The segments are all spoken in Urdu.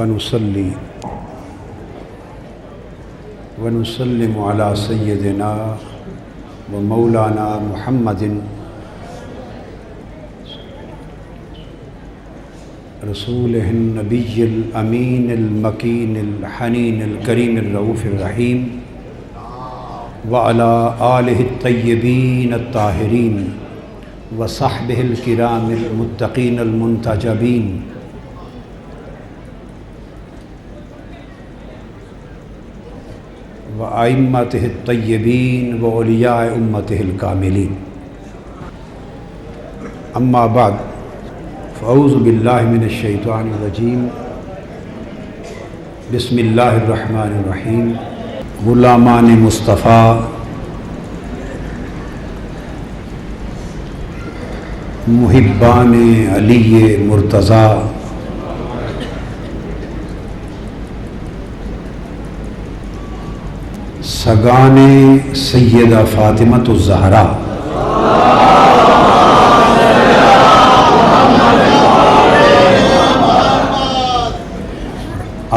ونصلي ونسلم على سيدنا ومولانا محمد رسوله النبي الأمين المكين الحنين الكريم الرؤوف الرحيم وعلى آله الطيبين الطاهرين وصحبه الكرام المتقين المنتجبين وأئمته الطيبين وأولياء أمته الكاملين. أما بعد فأعوذ بالله من الشيطان الرجيم. بسم الله الرحمن الرحيم. غلامان مصطفیٰ محبان علی مرتضیٰ سگان سیدہ فاطمۃ الزہرا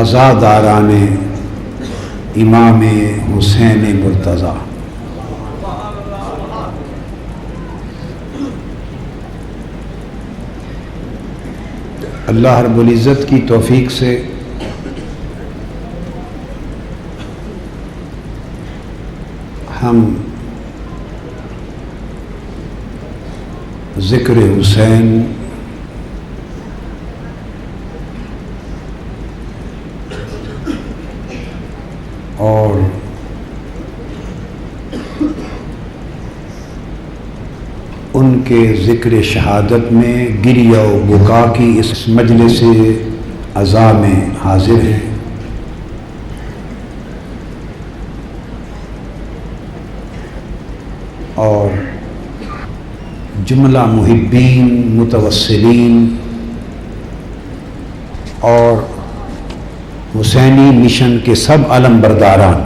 عزاداران امام حسین مرتضیٰ. اللہ رب العزت کی توفیق سے ہم ذکر حسین اور ان کے ذکر شہادت میں گریہ و بکا کی اس مجلس عزا میں حاضر ہیں. اور جملہ محبین متوسلین اور حسینی مشن کے سب علم برداران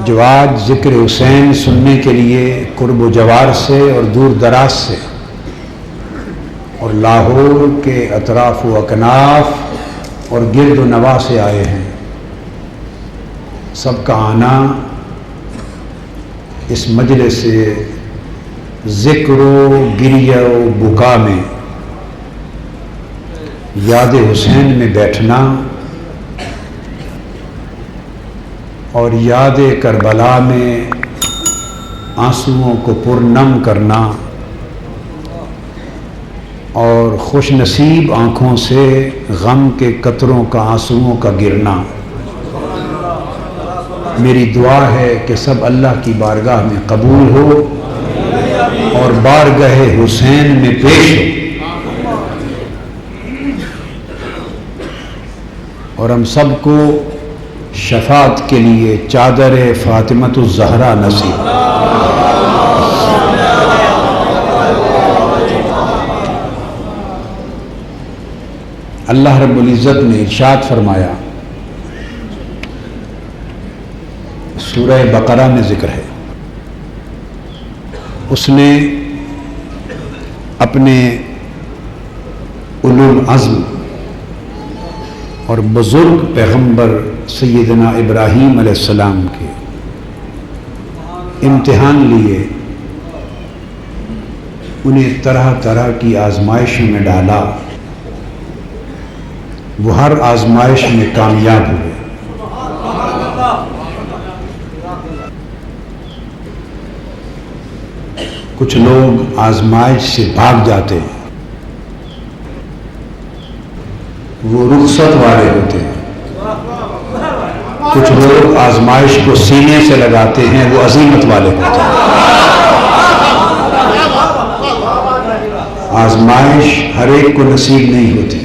جو آج ذکر حسین سننے کے لیے قرب و جوار سے اور دور دراز سے اور لاہور کے اطراف و اکناف اور گرد و نواح سے آئے ہیں، سب کا آنا اس مجلس سے ذکر و گریہ و بکا میں یاد حسین میں بیٹھنا اور یاد کربلا میں آنسوؤں کو پرنم کرنا اور خوش نصیب آنکھوں سے غم کے قطروں کا آنسوؤں کا گرنا. میری دعا ہے کہ سب اللہ کی بارگاہ میں قبول ہو اور بارگاہ حسین میں پیش ہو، اور ہم سب کو شفاعت کے لیے چادر فاطمۃ الزہرا نصیب. اللہ رب العزت نے ارشاد فرمایا، سورہ بقرہ میں ذکر ہے، اس نے اپنے اولو العزم اور بزرگ پیغمبر سیدنا ابراہیم علیہ السلام کے امتحان لیے، انہیں طرح طرح کی آزمائشوں میں ڈالا، وہ ہر آزمائش میں کامیاب ہوئے. کچھ لوگ آزمائش سے بھاگ جاتے ہیں، وہ رخصت والے ہوتے ہیں. کچھ لوگ آزمائش کو سینے سے لگاتے ہیں، وہ عزیمت والے ہوتے ہیں. آزمائش ہر ایک کو نصیب نہیں ہوتی،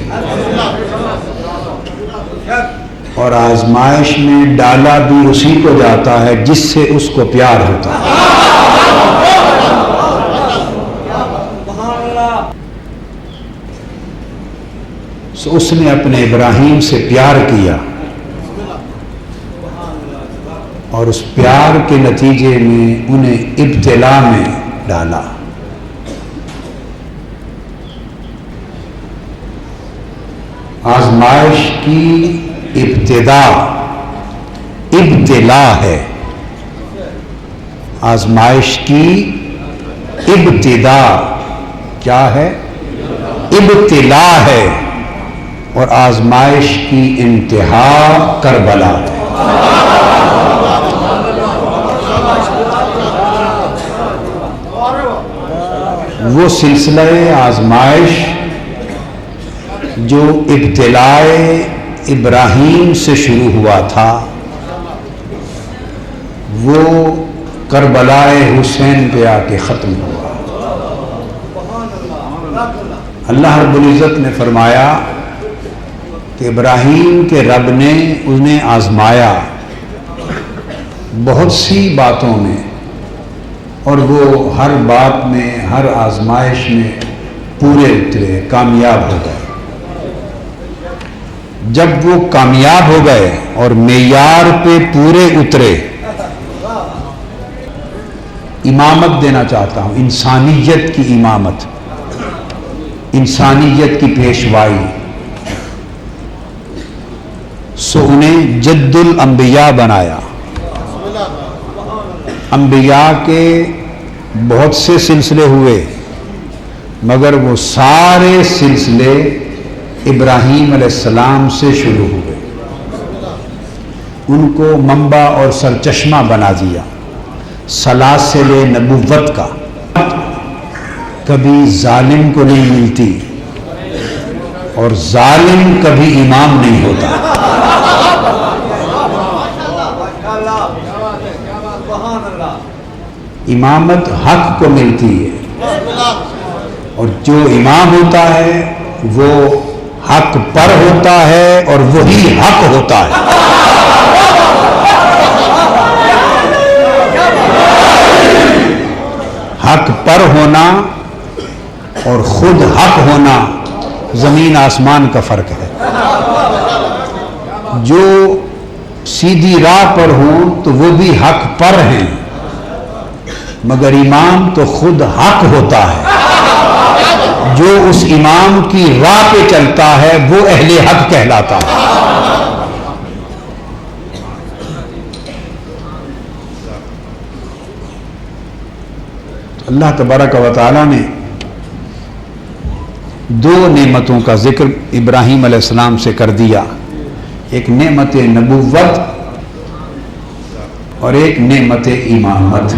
اور آزمائش میں ڈالا بھی اسی کو جاتا ہے جس سے اس کو پیار ہوتا ہے. اس نے اپنے ابراہیم سے پیار کیا اور اس پیار کے نتیجے میں انہیں ابتلا میں ڈالا. آزمائش کی ابتدا ابتلا ہے، آزمائش کی ابتدا کیا ہے؟ ابتلا ہے، اور آزمائش کی انتہا کربلا ہے۔ وہ سلسلہ آزمائش جو ابتلائے ابراہیم سے شروع ہوا تھا، وہ کربلائے حسین پہ آ کے ختم ہوا۔ اللہ رب العزت نے فرمایا کہ ابراہیم کے رب نے انہیں آزمایا بہت سی باتوں میں، اور وہ ہر بات میں، ہر آزمائش میں پورے اترے، کامیاب ہو گئے۔ جب وہ کامیاب ہو گئے اور معیار پہ پورے اترے، امامت دینا چاہتا ہوں، انسانیت کی امامت، انسانیت کی پیشوائی، سو انہیں جد الانبیاء بنایا۔ انبیاء کے بہت سے سلسلے ہوئے، مگر وہ سارے سلسلے ابراہیم علیہ السلام سے شروع ہوئے، ان کو منبع اور سرچشمہ بنا دیا سلاسل نبوت کا۔ کبھی ظالم کو نہیں ملتی، اور ظالم کبھی امام نہیں ہوتا۔ امامت حق کو ملتی ہے، اور جو امام ہوتا ہے وہ حق پر ہوتا ہے، اور وہی حق ہوتا ہے۔ حق پر ہونا اور خود حق ہونا زمین آسمان کا فرق ہے۔ جو سیدھی راہ پر ہوں تو وہ بھی حق پر ہیں، مگر امام تو خود حق ہوتا ہے۔ جو اس امام کی راہ پہ چلتا ہے وہ اہل حق کہلاتا ہے۔ اللہ تبارک و تعالی نے دو نعمتوں کا ذکر ابراہیم علیہ السلام سے کر دیا، ایک نعمت نبوت اور ایک نعمت امامت۔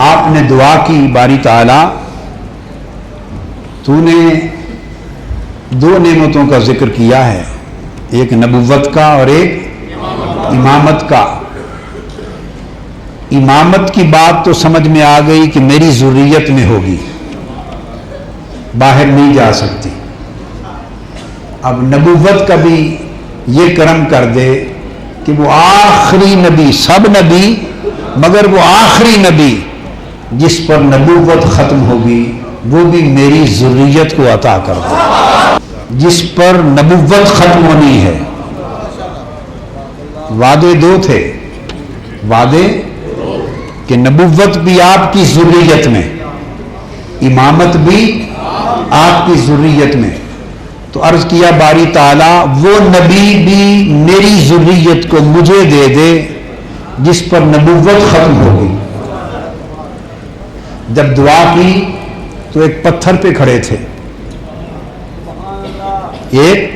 آپ نے دعا کی، باری تعالی تو نے دو نعمتوں کا ذکر کیا ہے، ایک نبوت کا اور ایک امامت کا۔ امامت کی بات تو سمجھ میں آ گئی کہ میری ذریت میں ہوگی، باہر نہیں جا سکتی۔ اب نبوت کا بھی یہ کرم کر دے کہ وہ آخری نبی، سب نبی مگر وہ آخری نبی جس پر نبوت ختم ہوگی وہ بھی میری ذریت کو عطا کر دے، جس پر نبوت ختم ہونی ہے۔ وعدے دو تھے، وعدے کہ نبوت بھی آپ کی ذریت میں، امامت بھی آپ کی ذریت میں۔ تو عرض کیا باری تعالی وہ نبی بھی میری ذریت کو مجھے دے دے جس پر نبوت ختم ہوگی۔ جب دعا کی تو ایک پتھر پہ کھڑے تھے، ایک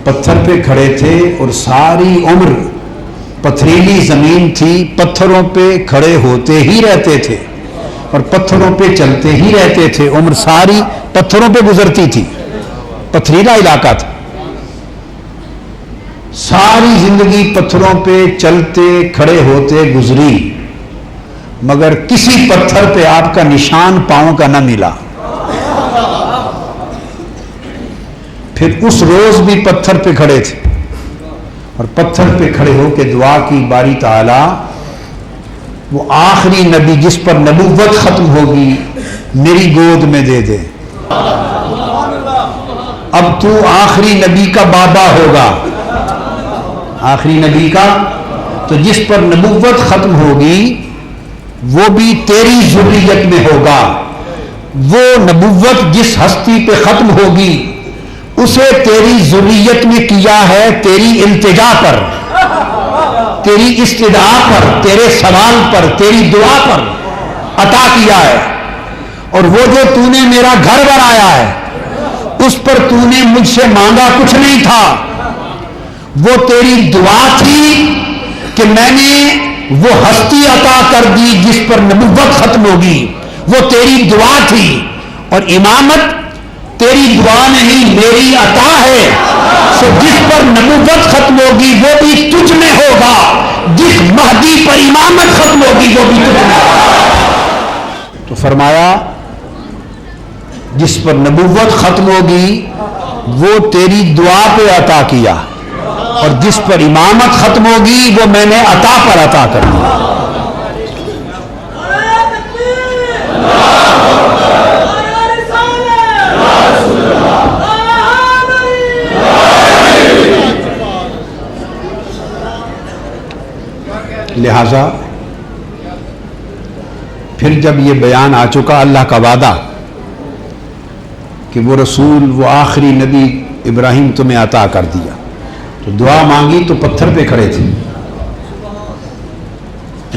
پتھر پہ کھڑے تھے، اور ساری عمر پتھریلی زمین تھی، پتھروں پہ کھڑے ہوتے ہی رہتے تھے اور پتھروں پہ چلتے ہی رہتے تھے، عمر ساری پتھروں پہ گزرتی تھی، پتھریلا علاقہ تھا، ساری زندگی پتھروں پہ چلتے کھڑے ہوتے گزری، مگر کسی پتھر پہ آپ کا نشان پاؤں کا نہ ملا۔ پھر اس روز بھی پتھر پہ کھڑے تھے، اور پتھر پہ کھڑے ہو کے دعا کی باری تعالی وہ آخری نبی جس پر نبوت ختم ہوگی میری گود میں دے دے۔ اب تو آخری نبی کا بابا ہوگا، آخری نبی کا، تو جس پر نبوت ختم ہوگی وہ بھی تیری ذریت میں ہوگا، وہ نبوت جس ہستی پہ ختم ہوگی اسے تیری ذریت میں کیا ہے تیری التجا پر، تیری استدعا پر، تیرے سوال پر، تیری دعا پر عطا کیا ہے۔ اور وہ جو تو نے میرا گھر بنایا ہے اس پر تو نے مجھ سے مانگا کچھ نہیں تھا، وہ تیری دعا تھی کہ میں نے وہ ہستی عطا کر دی جس پر نبوت ختم ہوگی، وہ تیری دعا تھی۔ اور امامت تیری دعا نہیں میری عطا ہے، سو جس پر نبوت ختم ہوگی وہ بھی تجھ میں ہوگا، جس مہدی پر امامت ختم ہوگی وہ بھی تجھ میں ہوگا۔ تو فرمایا جس پر نبوت ختم ہوگی وہ تیری دعا پہ عطا کیا، اور جس پر امامت ختم ہوگی وہ میں نے عطا پر عطا کر دیا۔ لہذا پھر جب یہ بیان آ چکا اللہ کا وعدہ کہ وہ رسول، وہ آخری نبی ابراہیم تمہیں عطا کر دیا، تو دعا مانگی تو پتھر پہ کھڑے تھے،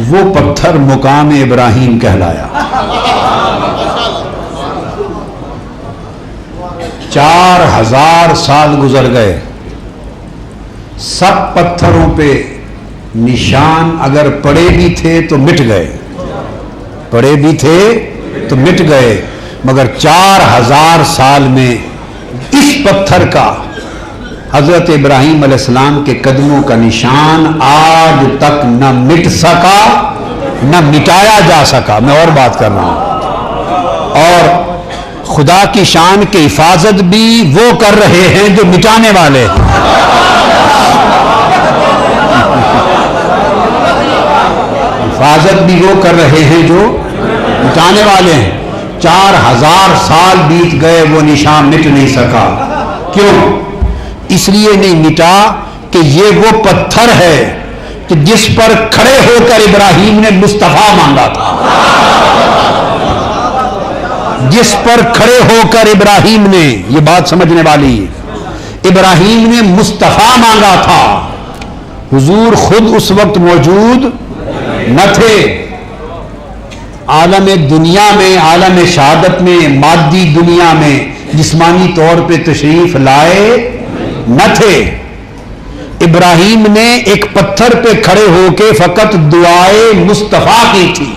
وہ پتھر مقام ابراہیم کہلایا۔ 4000 سال گزر گئے، سب پتھروں پہ نشان اگر پڑے بھی تھے تو مٹ گئے، پڑے بھی تھے تو مٹ گئے، مگر 4000 سال میں اس پتھر کا، حضرت ابراہیم علیہ السلام کے قدموں کا نشان آج تک نہ مٹ سکا نہ مٹایا جا سکا۔ میں اور بات کر رہا ہوں، اور خدا کی شان کی حفاظت بھی وہ کر رہے ہیں جو مٹانے والے ہیں۔ حفاظت بھی وہ کر رہے ہیں جو مٹانے والے ہیں۔ 4000 سال بیت گئے، وہ نشان مٹ نہیں سکا۔ کیوں؟ اس لیے نہیں مٹا کہ یہ وہ پتھر ہے کہ جس پر کھڑے ہو کر ابراہیم نے مصطفیٰ مانگا تھا، جس پر کھڑے ہو کر ابراہیم نے، یہ بات سمجھنے والی، ابراہیم نے مصطفیٰ مانگا تھا۔ حضور خود اس وقت موجود نہ تھے، عالم دنیا میں، عالم شہادت میں، مادی دنیا میں جسمانی طور پہ تشریف لائے نہ تھے۔ ابراہیم نے ایک پتھر پہ کھڑے ہو کے فقط دعائے مصطفیٰ کی تھی،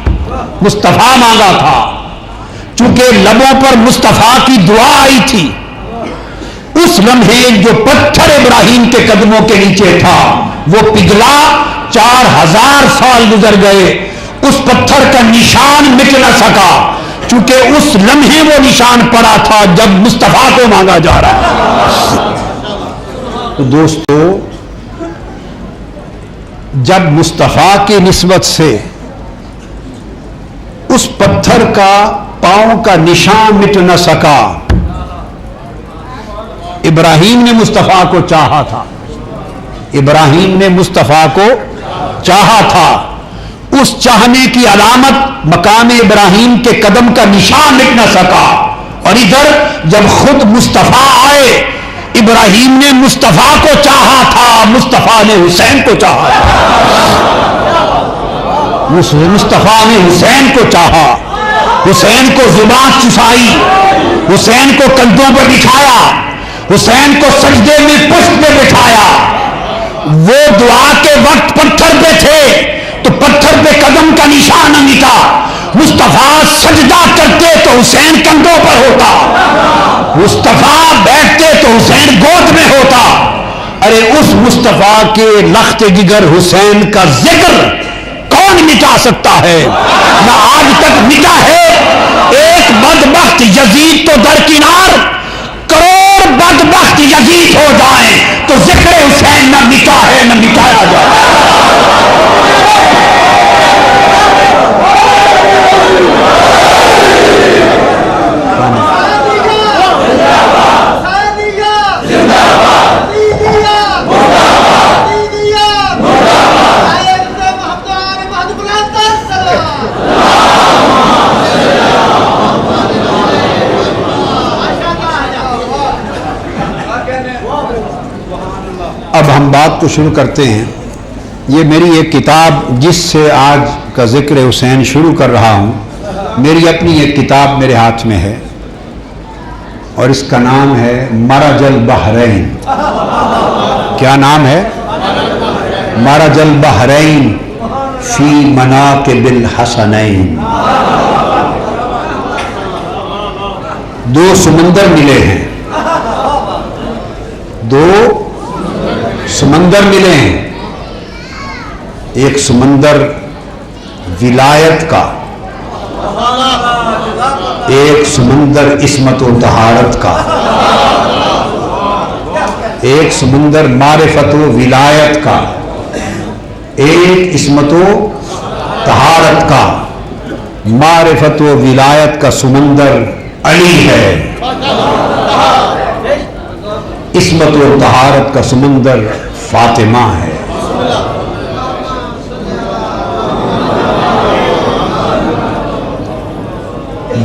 مصطفیٰ مانگا تھا۔ چونکہ لبوں پر مصطفیٰ کی دعا آئی تھی، اس لمحے جو پتھر ابراہیم کے قدموں کے نیچے تھا وہ پگھلا، 4000 سال گزر گئے، اس پتھر کا نشان مٹ نہ سکا، چونکہ اس لمحے وہ نشان پڑا تھا جب مصطفیٰ کو مانگا جا رہا ہے۔ تو دوستو، جب مصطفیٰ کی نسبت سے اس پتھر کا پاؤں کا نشان مٹ نہ سکا، ابراہیم نے مصطفیٰ کو چاہا تھا، ابراہیم نے مصطفیٰ کو چاہا تھا، اس چاہنے کی علامت مقام ابراہیم کے قدم کا نشان مٹ نہ سکا۔ اور ادھر جب خود مصطفیٰ آئے، ابراہیم نے مصطفیٰ کو چاہا تھا، مصطفیٰ نے حسین کو چاہا تھا، مصطفیٰ نے حسین کو چاہا، حسین کو زبان چسائی، حسین کو کندھوں پر بٹھایا، حسین کو سجدے میں پشت پہ بٹھایا۔ وہ دعا کے وقت پتھر پہ تھے تو پتھر پہ قدم کا نشان نہ مٹا، مصطفیٰ سجدہ کرتے تو حسین کندھوں پر ہوتا، مصطفیٰ بیٹھتے تو حسین گود میں ہوتا۔ ارے اس مصطفیٰ کے لخت جگر حسین کا ذکر کون مٹا سکتا ہے؟ نہ آج تک مٹا ہے۔ ایک بدبخت یزید تو درکنار، کروڑ بدبخت یزید ہو جائیں تو ذکر حسین نہ مٹا ہے نہ مٹایا جائے۔ ہم بات کو شروع کرتے ہیں. یہ میری ایک کتاب جس سے آج کا ذکر حسین شروع کر رہا ہوں، میری اپنی ایک کتاب میرے ہاتھ میں ہے اور اس کا نام ہے مرج البحرین. کیا نام ہے؟ مرج البحرین فی مناقب الحسنین. دو سمندر ملے ہیں، دو سمندر ملے ہیں. ایک سمندر ولایت کا، ایک سمندر عصمت و طہارت کا. ایک سمندر معرفت و ولایت کا، ایک عصمت و طہارت کا. معرفت و ولایت کا سمندر علی ہے، عصمت و طہارت کا سمندر فاطمہ ہے.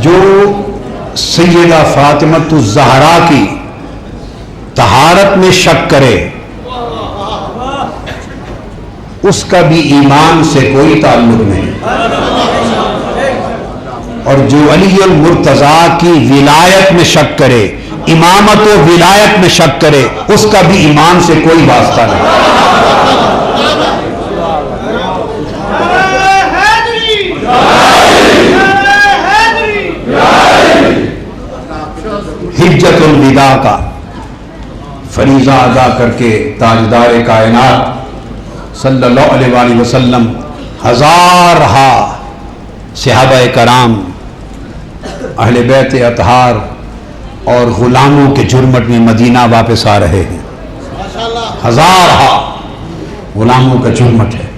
جو سیدہ فاطمۃ الزہرا کی طہارت میں شک کرے اس کا بھی ایمان سے کوئی تعلق نہیں، اور جو علی المرتضیٰ کی ولایت میں شک کرے، امامت و ولایت میں شک کرے، اس کا بھی ایمان سے کوئی واسطہ نہیں. حجت الوداع کا فریضہ ادا کر کے تاجدار کائنات صلی اللہ علیہ وآلہ وسلم ہزارہا صحابہ کرام، اہل بیت اطہار اور غلاموں کے جرمٹ میں مدینہ واپس آ رہے ہیں. ہزارہا غلاموں کا جرمٹ ہے،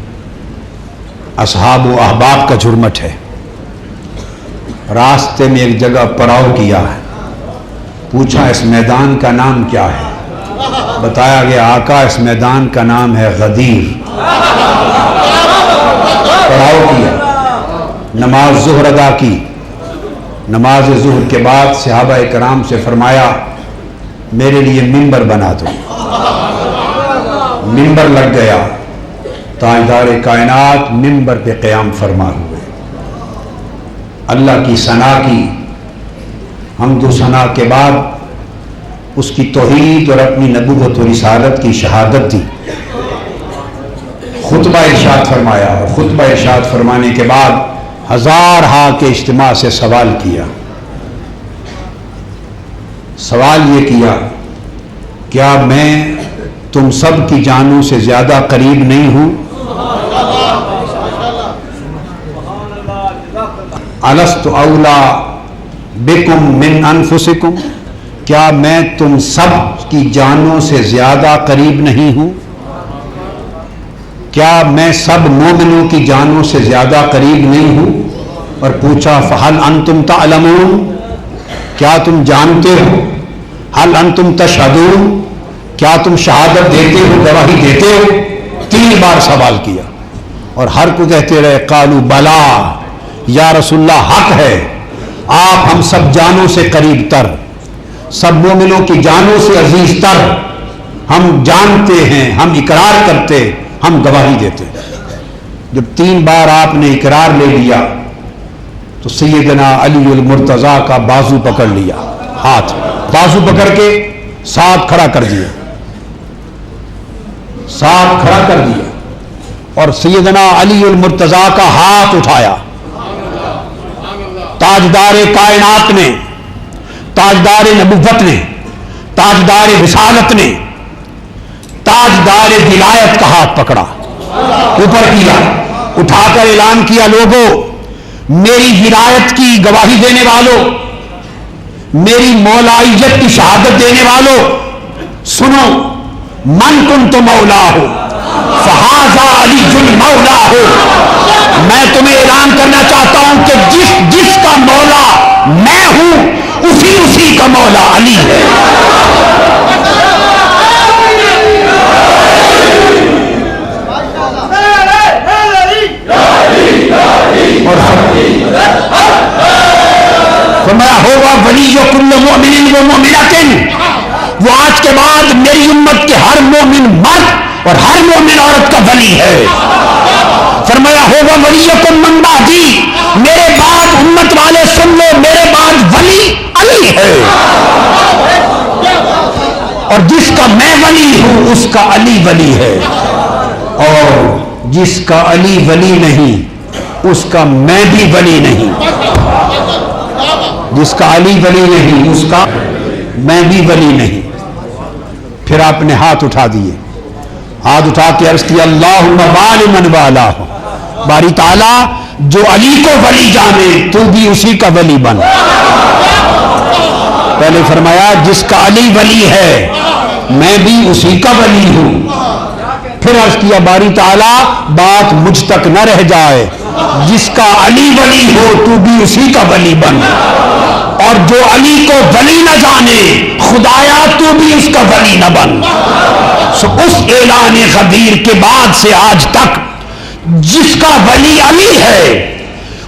اصحاب و احباب کا جرمٹ ہے. راستے میں ایک جگہ پڑاؤ کیا ہے، پوچھا اس میدان کا نام کیا ہے؟ بتایا گیا آقا اس میدان کا نام ہے غدیر. پڑاؤ کیا، نماز ظہر ادا کی. نماز ظہر کے بعد صحابہ کرام سے فرمایا میرے لیے منبر بنا دو. منبر لگ گیا، تاجدار کائنات منبر پہ قیام فرما ہوئے، اللہ کی ثنا کی، حمد و ثنا کے بعد اس کی توحید اور اپنی نبوت و رسالت کی شہادت دی. خطبہ ارشاد فرمایا، اور خطبہ ارشاد فرمانے کے بعد ہزارہا کے اجتماع سے سوال کیا. سوال یہ کیا، کیا میں تم سب کی جانوں سے زیادہ قریب نہیں ہوں؟ الست اولا بکم من انفسکم، کیا میں تم سب کی جانوں سے زیادہ قریب نہیں ہوں؟ کیا میں سب مومنوں کی جانوں سے زیادہ قریب نہیں ہوں؟ اور پوچھا فہل انتم تعلمون، کیا تم جانتے ہو؟ ہل انتم تشہدون، کیا تم شہادت دیتے ہو، گواہی دیتے ہو؟ 3 بار سوال کیا اور ہر کو کہتے رہے قالوا بلا یا رسول اللہ، حق ہے، آپ ہم سب جانوں سے قریب تر، سب مومنوں کی جانوں سے عزیز تر، ہم جانتے ہیں، ہم اقرار کرتے، ہم گواہی دیتے. جب 3 بار آپ نے اقرار لے لیا تو سیدنا علی المرتضیٰ کا بازو پکڑ لیا، ہاتھ بازو پکڑ کے ساتھ کھڑا کر دیا، ساتھ کھڑا کر دیا اور سیدنا علی المرتضیٰ کا ہاتھ اٹھایا. تاجدار کائنات نے، تاجدار نبوت نے، تاجدار رسالت نے، تاجدار ولایت کا ہاتھ پکڑا، اوپر کیا، اٹھا کر اعلان کیا لوگوں، میری ولایت کی گواہی دینے والوں، میری مولائیت کی شہادت دینے والوں، سنو، من کنت مولا ہو فہذا علی المولا ہو. میں تمہیں اعلان کرنا چاہتا ہوں کہ جس کا مولا میں ہوں اسی کا مولا علی ہے. اور فرمایا ہوگا ولی کل مومن و مومنۃ، وہ آج کے بعد میری امت کے ہر مومن مرد ہر مومن عورت کا ولی ہے. فرمایا ہوگا ولیکم من بعدی، میرے بعد امت والے سن لو، میرے بعد ولی علی ہے، اور جس کا میں ولی ہوں اس کا علی ولی ہے، اور جس کا علی ولی نہیں اس کا میں بھی ولی نہیں. جس کا علی ولی نہیں اس کا میں بھی ولی نہیں. پھر آپ نے ہاتھ اٹھا دیے، ہاتھ اٹھا کے عرض کیا اللہم والی من والاہ، باری تعالیٰ جو علی کو ولی جانے تو بھی اسی کا ولی بن. پہلے فرمایا جس کا علی ولی ہے میں بھی اسی کا ولی ہوں. پھر عرض کیا باری تعالیٰ بات مجھ تک نہ رہ جائے، جس کا علی ولی ہو تو بھی اسی کا ولی بن، اور جو علی کو ولی نہ جانے خدایا تو بھی اس کا ولی نہ بن. سو اس اعلان غدیر کے بعد سے آج تک جس کا ولی علی ہے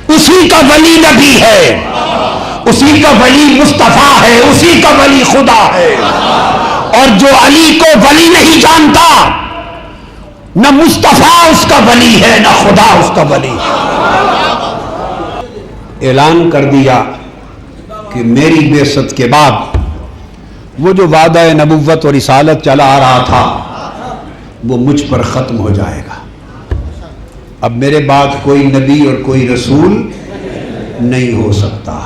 اسی کا ولی نبی ہے، اسی کا ولی مصطفیٰ ہے، اسی کا ولی خدا ہے. اور جو علی کو ولی نہیں جانتا نہ مصطفیٰ اس کا ولی ہے نہ خدا اس کا ولی ہے. اعلان کر دیا کہ میری بعثت کے بعد وہ جو وعدہ نبوت اور رسالت چلا آ رہا تھا وہ مجھ پر ختم ہو جائے گا. اب میرے بعد کوئی نبی اور کوئی رسول نہیں ہو سکتا،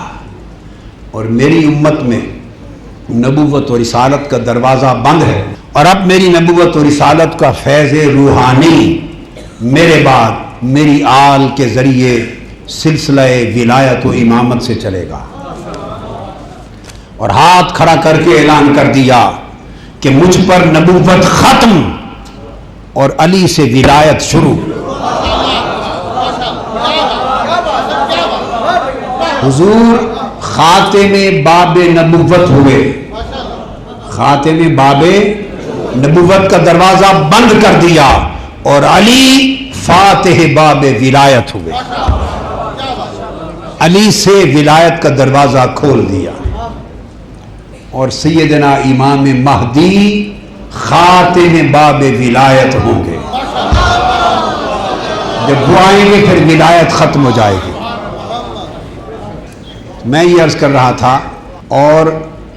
اور میری امت میں نبوت اور رسالت کا دروازہ بند ہے. اور اب میری نبوت اور رسالت کا فیض روحانی میرے بعد میری آل کے ذریعے سلسلہ ولایت و امامت سے چلے گا. اور ہاتھ کھڑا کر کے اعلان کر دیا کہ مجھ پر نبوت ختم اور علی سے ولایت شروع. حضور خاتم باب نبوت ہوئے، خاتم باب نبوت کا دروازہ بند کر دیا، اور علی فاتح باب ولایت ہوئے، علی سے ولایت کا دروازہ کھول دیا. اور سیدنا امام مہدی خاتم باب ولایت ہوں گے. جب وہ آئیں گے پھر ولایت ختم ہو جائے گی. میں یہ عرض کر رہا تھا، اور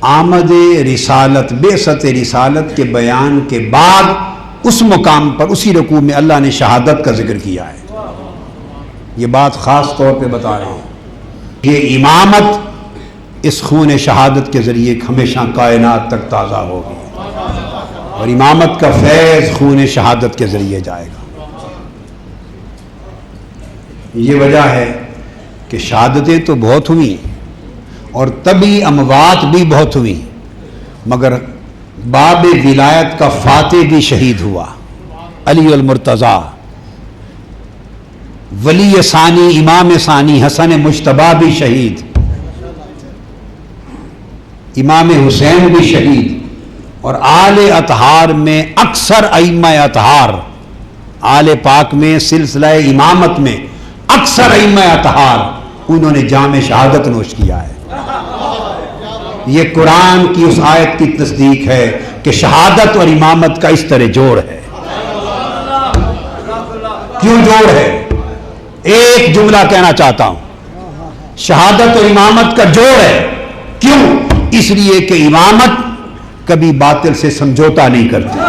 آمد رسالت، بعثت رسالت کے بیان کے بعد اس مقام پر اسی رکوع میں اللہ نے شہادت کا ذکر کیا ہے. یہ بات خاص طور پہ بتا رہا ہوں، یہ امامت اس خون شہادت کے ذریعے ہمیشہ کائنات تک تازہ ہوگی، اور امامت کا فیض خون شہادت کے ذریعے جائے گا. یہ وجہ ہے کہ شہادتیں تو بہت ہوئی اور طبی اموات بھی بہت ہوئی، مگر باب ولایت کا فاتح بھی شہید ہوا. علی المرتضیٰ ولی ثانی، امام ثانی حسن مجتبیٰ بھی شہید، امام حسین بھی شہید، اور آل اطہار میں اکثر ائمہ اطہار، آل پاک میں سلسلہ امامت میں اکثر ائمہ اطہار انہوں نے جام شہادت نوش کیا ہے. یہ قرآن کی اس آیت کی تصدیق ہے کہ شہادت اور امامت کا اس طرح جوڑ ہے. کیوں جوڑ ہے؟ ایک جملہ کہنا چاہتا ہوں، شہادت اور امامت کا جوڑ ہے. کیوں؟ اس لیے کہ امامت کبھی باطل سے سمجھوتا نہیں کرتی،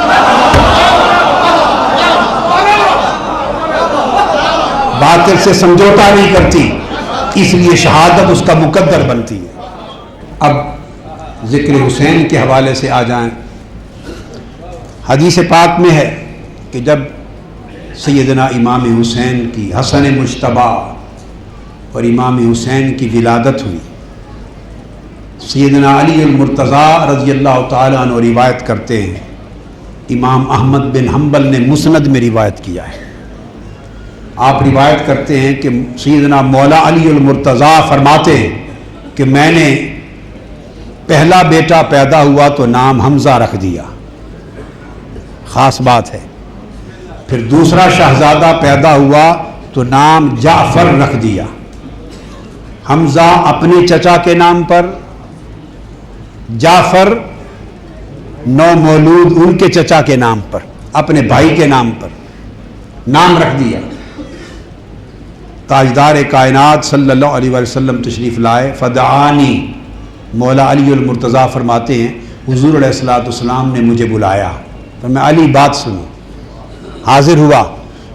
باطل سے سمجھوتا نہیں کرتی، اس لیے شہادت اس کا مقدر بنتی ہے. اب ذکر حسین کے حوالے سے آ جائیں. حدیث پاک میں ہے کہ جب سیدنا امام حسین کی، حسن مجتبیٰ اور امام حسین کی ولادت ہوئی، سیدنا علی المرتضیٰ رضی اللہ تعالیٰ عنہ روایت کرتے ہیں، امام احمد بن حنبل نے مسند میں روایت کیا ہے. آپ روایت کرتے ہیں کہ سیدنا مولا علی المرتضیٰ فرماتے ہیں کہ میں نے پہلا بیٹا پیدا ہوا تو نام حمزہ رکھ دیا، خاص بات ہے. پھر دوسرا شہزادہ پیدا ہوا تو نام جعفر رکھ دیا. حمزہ اپنے چچا کے نام پر، جعفر نو مولود ان کے چچا کے نام پر. اپنے بھائی کے نام پر نام رکھ دیا۔ تاجدار کائنات صلی اللہ علیہ وسلم تشریف لائے، فدعانی، مولا علی المرتضیٰ فرماتے ہیں حضور علیہ الصلوۃ والسلام نے مجھے بلایا، تو میں علی بات سنوں، حاضر ہوا،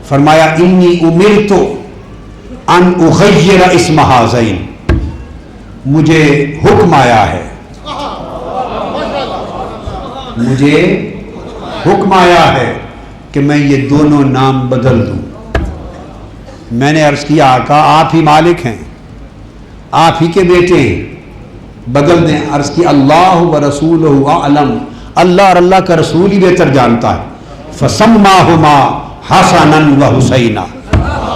فرمایا انی امرت ان اغیر اسم ہذین، مجھے حکم آیا ہے، مجھے حکم آیا ہے کہ میں یہ دونوں نام بدل دوں۔ میں نے عرض کیا آقا آپ ہی مالک ہیں، آپ ہی کے بیٹے ہیں، بدل دیں۔ عرض کی اللہ و رسولہ اعلم، اللہ اور اللہ کا رسول ہی بہتر جانتا ہے۔ فسماہما حسنا و حسینا،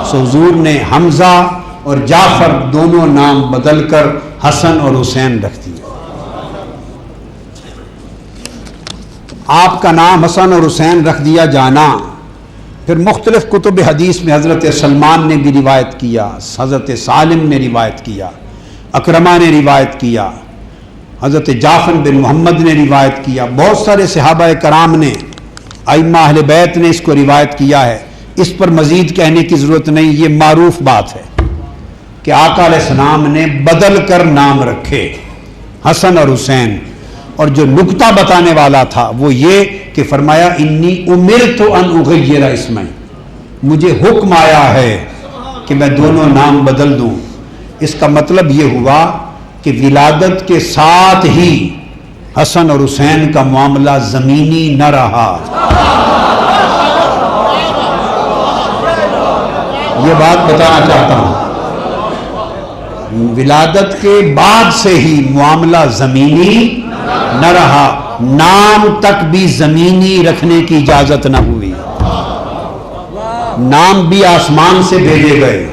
سو حضور نے حمزہ اور جعفر دونوں نام بدل کر حسن اور حسین رکھ دیے۔ آپ کا نام حسن اور حسین رکھ دیا جانا، پھر مختلف کتب حدیث میں حضرت سلمان نے بھی روایت کیا، حضرت سالم نے روایت کیا، اکرمہ نے روایت کیا، حضرت جعفر بن محمد نے روایت کیا، بہت سارے صحابہ کرام نے، ائمہ اہل بیت نے اس کو روایت کیا ہے۔ اس پر مزید کہنے کی ضرورت نہیں، یہ معروف بات ہے کہ آقا علیہ السلام نے بدل کر نام رکھے حسن اور حسین۔ اور جو نکتہ بتانے والا تھا وہ یہ کہ فرمایا انی امرت ان اغیر اسمین، مجھے حکم آیا ہے کہ میں دونوں نام بدل دوں۔ اس کا مطلب یہ ہوا کہ ولادت کے ساتھ ہی حسن اور حسین کا معاملہ زمینی نہ رہا، یہ بات بتانا چاہتا ہوں۔ ولادت کے بعد سے ہی معاملہ زمینی نہ رہا، نام تک بھی زمینی رکھنے کی اجازت نہ ہوئی، نام بھی آسمان سے بھیجے گئے،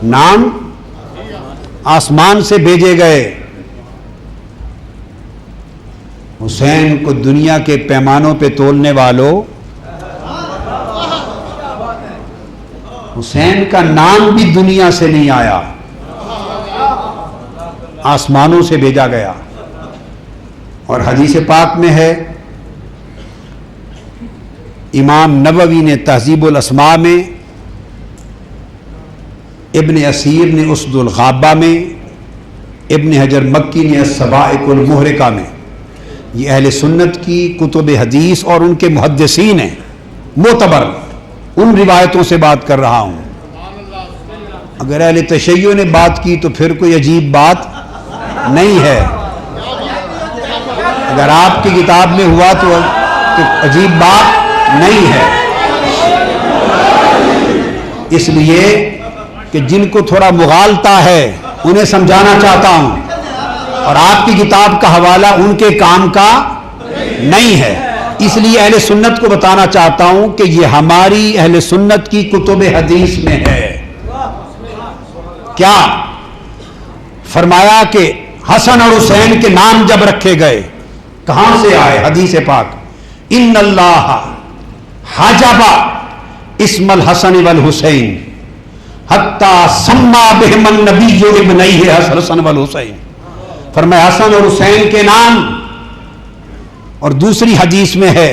نام آسمان سے بھیجے گئے۔ حسین کو دنیا کے پیمانوں پہ تولنے والوں، حسین کا نام بھی دنیا سے نہیں آیا، آسمانوں سے بھیجا گیا۔ اور حدیث پاک میں ہے، امام نووی نے تہذیب الاسماء میں، ابن اسیر نے اسد الغابہ میں، ابن حجر مکی نے السوائق المحرقہ میں، یہ اہل سنت کی کتب حدیث اور ان کے محدثین ہیں معتبر، ان روایتوں سے بات کر رہا ہوں۔ اگر اہل تشیع نے بات کی تو پھر کوئی عجیب بات نہیں ہے، اگر آپ کی کتاب میں ہوا تو عجیب بات نہیں ہے۔ اس لیے کہ جن کو تھوڑا مغالطہ ہے انہیں سمجھانا چاہتا ہوں، اور آپ کی کتاب کا حوالہ ان کے کام کا نہیں ہے، اس لیے اہل سنت کو بتانا چاہتا ہوں کہ یہ ہماری اہل سنت کی کتب حدیث میں ہے۔ کیا فرمایا کہ حسن اور حسین کے نام جب رکھے گئے، کہاں سے آئے؟ حدیث پاک، ان اللہ حجب اسم الحسن والحسین حتی سما بہم النبی ابنیہ حسن والحسین، فرمایا حسن اور حسین کے نام۔ اور دوسری حدیث میں ہے،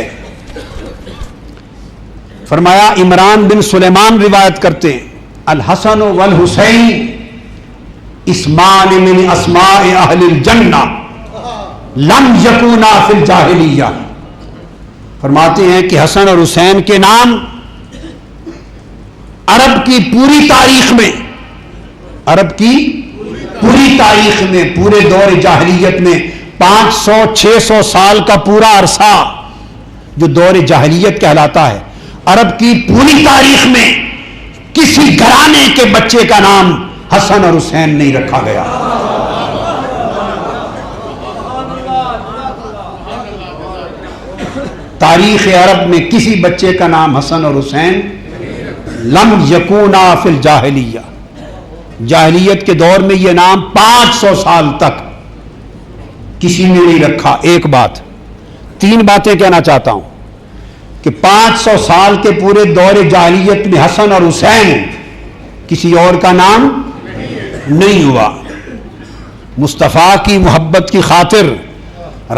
فرمایا عمران بن سلیمان روایت کرتے ہیں، الحسن والحسین اسمان من اسماء اہل الجنہ لم یکونا فی الجاہلیہ، فرماتے ہیں کہ حسن اور حسین کے نام عرب کی پوری تاریخ میں، عرب کی پوری تاریخ میں، پورے دور جاہلیت میں 500-600 سال کا پورا عرصہ جو دور جاہلیت کہلاتا ہے، عرب کی پوری تاریخ میں کسی گھرانے کے بچے کا نام حسن اور حسین نہیں رکھا گیا۔ تاریخ عرب میں کسی بچے کا نام حسن اور حسین لم یکونا فی الجاہلیہ، جاہلیت کے دور میں یہ نام 500 سال تک کسی نے نہیں رکھا۔ ایک بات، 3 باتیں کہنا چاہتا ہوں کہ 500 سال کے پورے دور جاہلیت میں حسن اور حسین کسی اور کا نام نہیں ہوا۔ مصطفیٰ کی محبت کی خاطر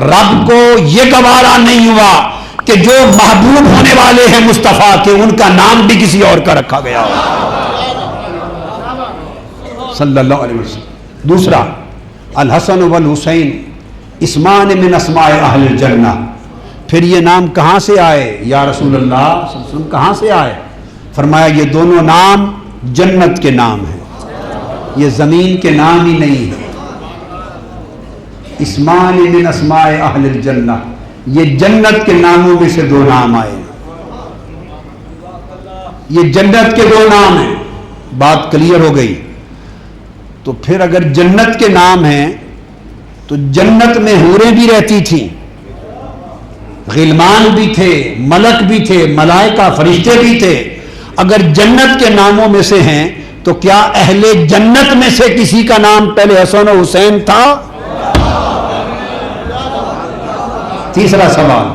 رب کو یہ گوارا نہیں ہوا کہ جو محبوب ہونے والے ہیں مصطفیٰ کے ان کا نام بھی کسی اور کا رکھا گیا صلی اللہ علیہ وسلم۔ دوسرا، الحسن والحسین اسمان من اسماء اہل الجنہ۔ پھر یہ نام کہاں سے آئے یا رسول اللہ صلی اللہ علیہ وسلم، کہاں سے آئے؟ فرمایا یہ دونوں نام جنت کے نام ہیں، یہ زمین کے نام ہی نہیں ہے۔ اسمان من اسماء اہل الجنہ، یہ جنت کے ناموں میں سے دو نام آئے، یہ جنت کے دو نام ہیں۔ بات کلیئر ہو گئی۔ تو پھر اگر جنت کے نام ہیں تو جنت میں حوریں بھی رہتی تھیں، غلمان بھی تھے، ملک بھی تھے، ملائکہ فرشتے بھی تھے۔ اگر جنت کے ناموں میں سے ہیں تو کیا اہل جنت میں سے کسی کا نام پہلے حسن و حسین تھا؟ تیسرا سوال،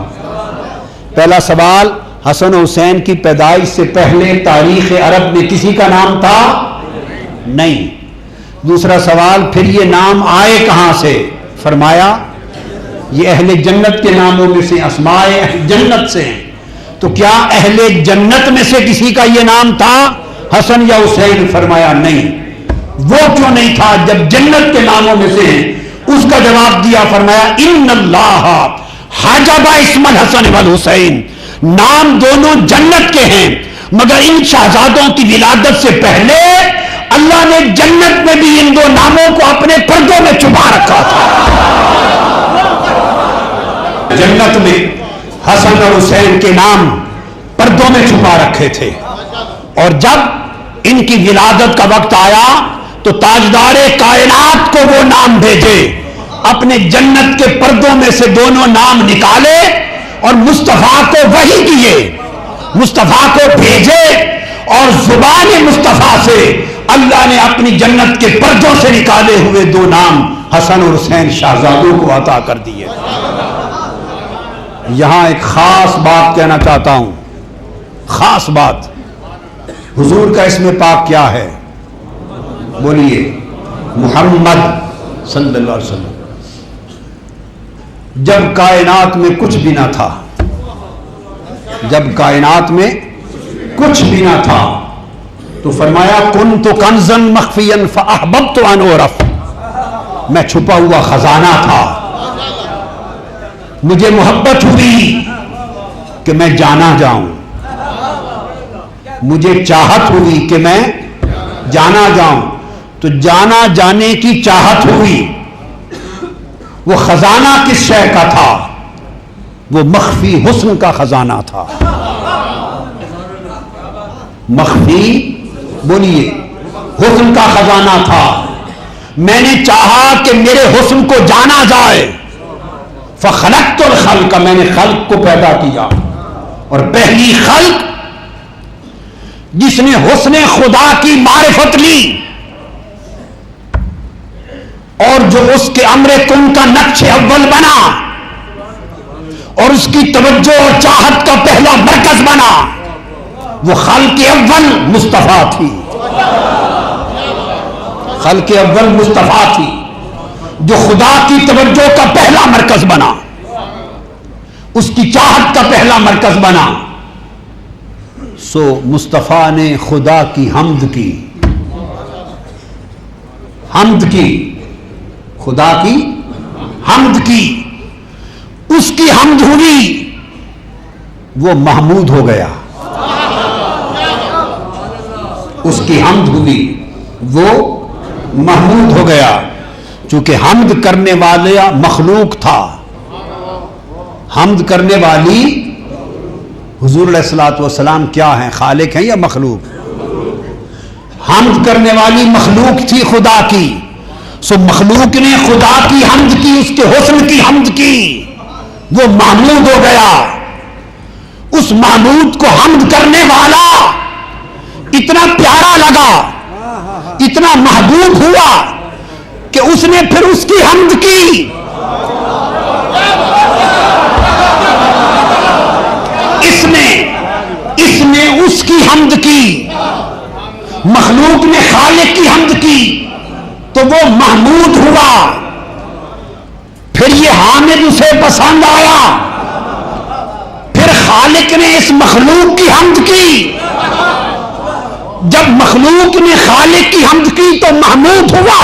پہلا سوال، حسن و حسین کی پیدائش سے پہلے تاریخ عرب میں کسی کا نام تھا؟ نہیں۔ دوسرا سوال، پھر یہ نام آئے کہاں سے؟ فرمایا یہ اہل جنت کے ناموں میں سے، اسماء جنت سے ہیں۔ تو کیا اہل جنت میں سے کسی کا یہ نام تھا حسن یا حسین؟ فرمایا نہیں۔ وہ کیوں نہیں تھا جب جنت کے ناموں میں سے ہیں؟ اس کا جواب دیا، فرمایا ان اللہ حجب اسم الحسن والحسین، نام دونوں جنت کے ہیں مگر ان شہزادوں کی ولادت سے پہلے اللہ نے جنت میں بھی ان دو ناموں کو اپنے پردوں میں چھپا رکھا تھا۔ جنت میں حسن اور حسین کے نام پردوں میں چھپا رکھے تھے، اور جب ان کی ولادت کا وقت آیا تو تاجدار کائنات کو وہ نام بھیجے، اپنے جنت کے پردوں میں سے دونوں نام نکالے اور مصطفیٰ کو وحی کیے، مصطفیٰ کو بھیجے، اور زبان مصطفیٰ سے اللہ نے اپنی جنت کے پردوں سے نکالے ہوئے دو نام حسن اور حسین شہزادوں کو عطا کر دیے۔ یہاں ایک خاص بات کہنا چاہتا ہوں، خاص بات۔ حضور کا اسم پاک کیا ہے؟ بولیے، محمد صلی اللہ علیہ وسلم۔ جب کائنات میں کچھ بھی نہ تھا، جب کائنات میں کچھ بھی نہ تھا تو فرمایا کنت کنزا مخفیا فاحببت ان اعرف، میں چھپا ہوا خزانہ تھا، مجھے محبت ہوئی کہ میں جانا جاؤں، مجھے چاہت ہوئی کہ میں جانا جاؤں۔ تو جانا جانے کی چاہت ہوئی۔ وہ خزانہ کس شے کا تھا؟ وہ مخفی حسن کا خزانہ تھا۔ مخفی، بولیے، حسن کا خزانہ تھا۔ میں نے چاہا کہ میرے حسن کو جانا جائے، فخلقت الخلق، میں نے خلق کو پیدا کیا، اور پہلی خلق جس نے حسن خدا کی معرفت لی اور جو اس کے امر کن کا نقش اول بنا اور اس کی توجہ اور چاہت کا پہلا مرکز بنا، وہ خلق اول مصطفیٰ تھی، خلق اول مصطفیٰ تھی، جو خدا کی توجہ کا پہلا مرکز بنا، اس کی چاہت کا پہلا مرکز بنا۔ سو مصطفیٰ نے خدا کی حمد کی، حمد کی، خدا کی حمد کی، اس کی حمد ہوئی، وہ محمود ہو گیا، اس کی حمد ہوئی، وہ محمود ہو گیا، چونکہ حمد کرنے والا مخلوق تھا۔ حمد کرنے والی حضور علیہ الصلوۃ والسلام کیا ہیں؟ خالق ہیں یا مخلوق؟ حمد کرنے والی مخلوق تھی خدا کی، سو مخلوق نے خدا کی حمد کی، اس کے حسن کی حمد کی، وہ محمود ہو گیا۔ اس محمود کو حمد کرنے والا اتنا پیارا لگا، اتنا محبوب ہوا کہ اس نے پھر اس کی حمد کی۔ اس نے اس کی حمد کی، مخلوق نے خالق کی حمد کی، تو وہ محمود ہوا۔ پھر یہ حامد اسے پسند آیا، پھر خالق نے اس مخلوق کی حمد کی، جب مخلوق نے خالق کی حمد کی تو محمود ہوا،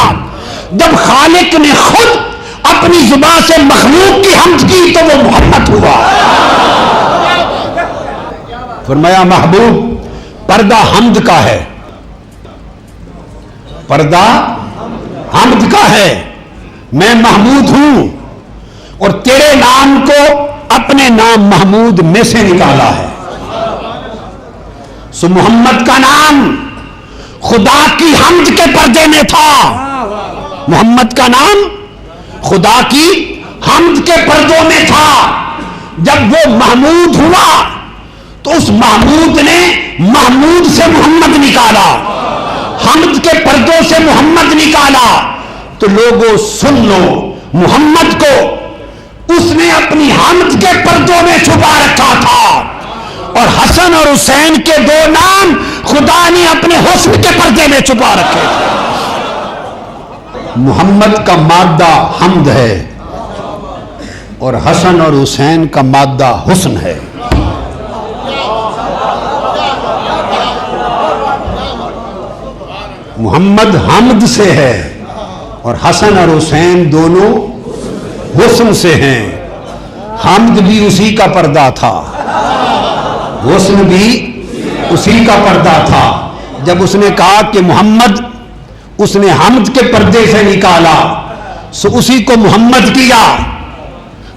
جب خالق نے خود اپنی زبان سے مخلوق کی حمد کی تو وہ محمد ہوا۔ فرمایا محبوب پردہ حمد کا ہے، پردہ حمد کا ہے، میں محمود ہوں اور تیرے نام کو اپنے نام محمود میں سے نکالا ہے۔ سو محمد کا نام خدا کی حمد کے پردے میں تھا، محمد کا نام خدا کی حمد کے پردوں میں تھا۔ جب وہ محمود ہوا تو اس محمود نے محمود سے محمد نکالا، حمد کے پردوں سے محمد نکالا۔ تو لوگوں سن لو، محمد کو اس نے اپنی حمد کے پردوں میں چھپا رکھا تھا، اور حسن اور حسین کے دو نام خدا نے اپنے حسن کے پردے میں چھپا رکھے تھے۔ محمد کا مادہ حمد ہے اور حسن اور حسین کا مادہ حسن ہے۔ محمد حمد سے ہے اور حسن اور حسین دونوں حسن سے ہیں۔ حمد بھی اسی کا پردہ تھا، حسن بھی اسی کا پردہ تھا۔ جب اس نے کہا کہ محمد، اس نے حمد کے پردے سے نکالا، سو اسی کو محمد کیا۔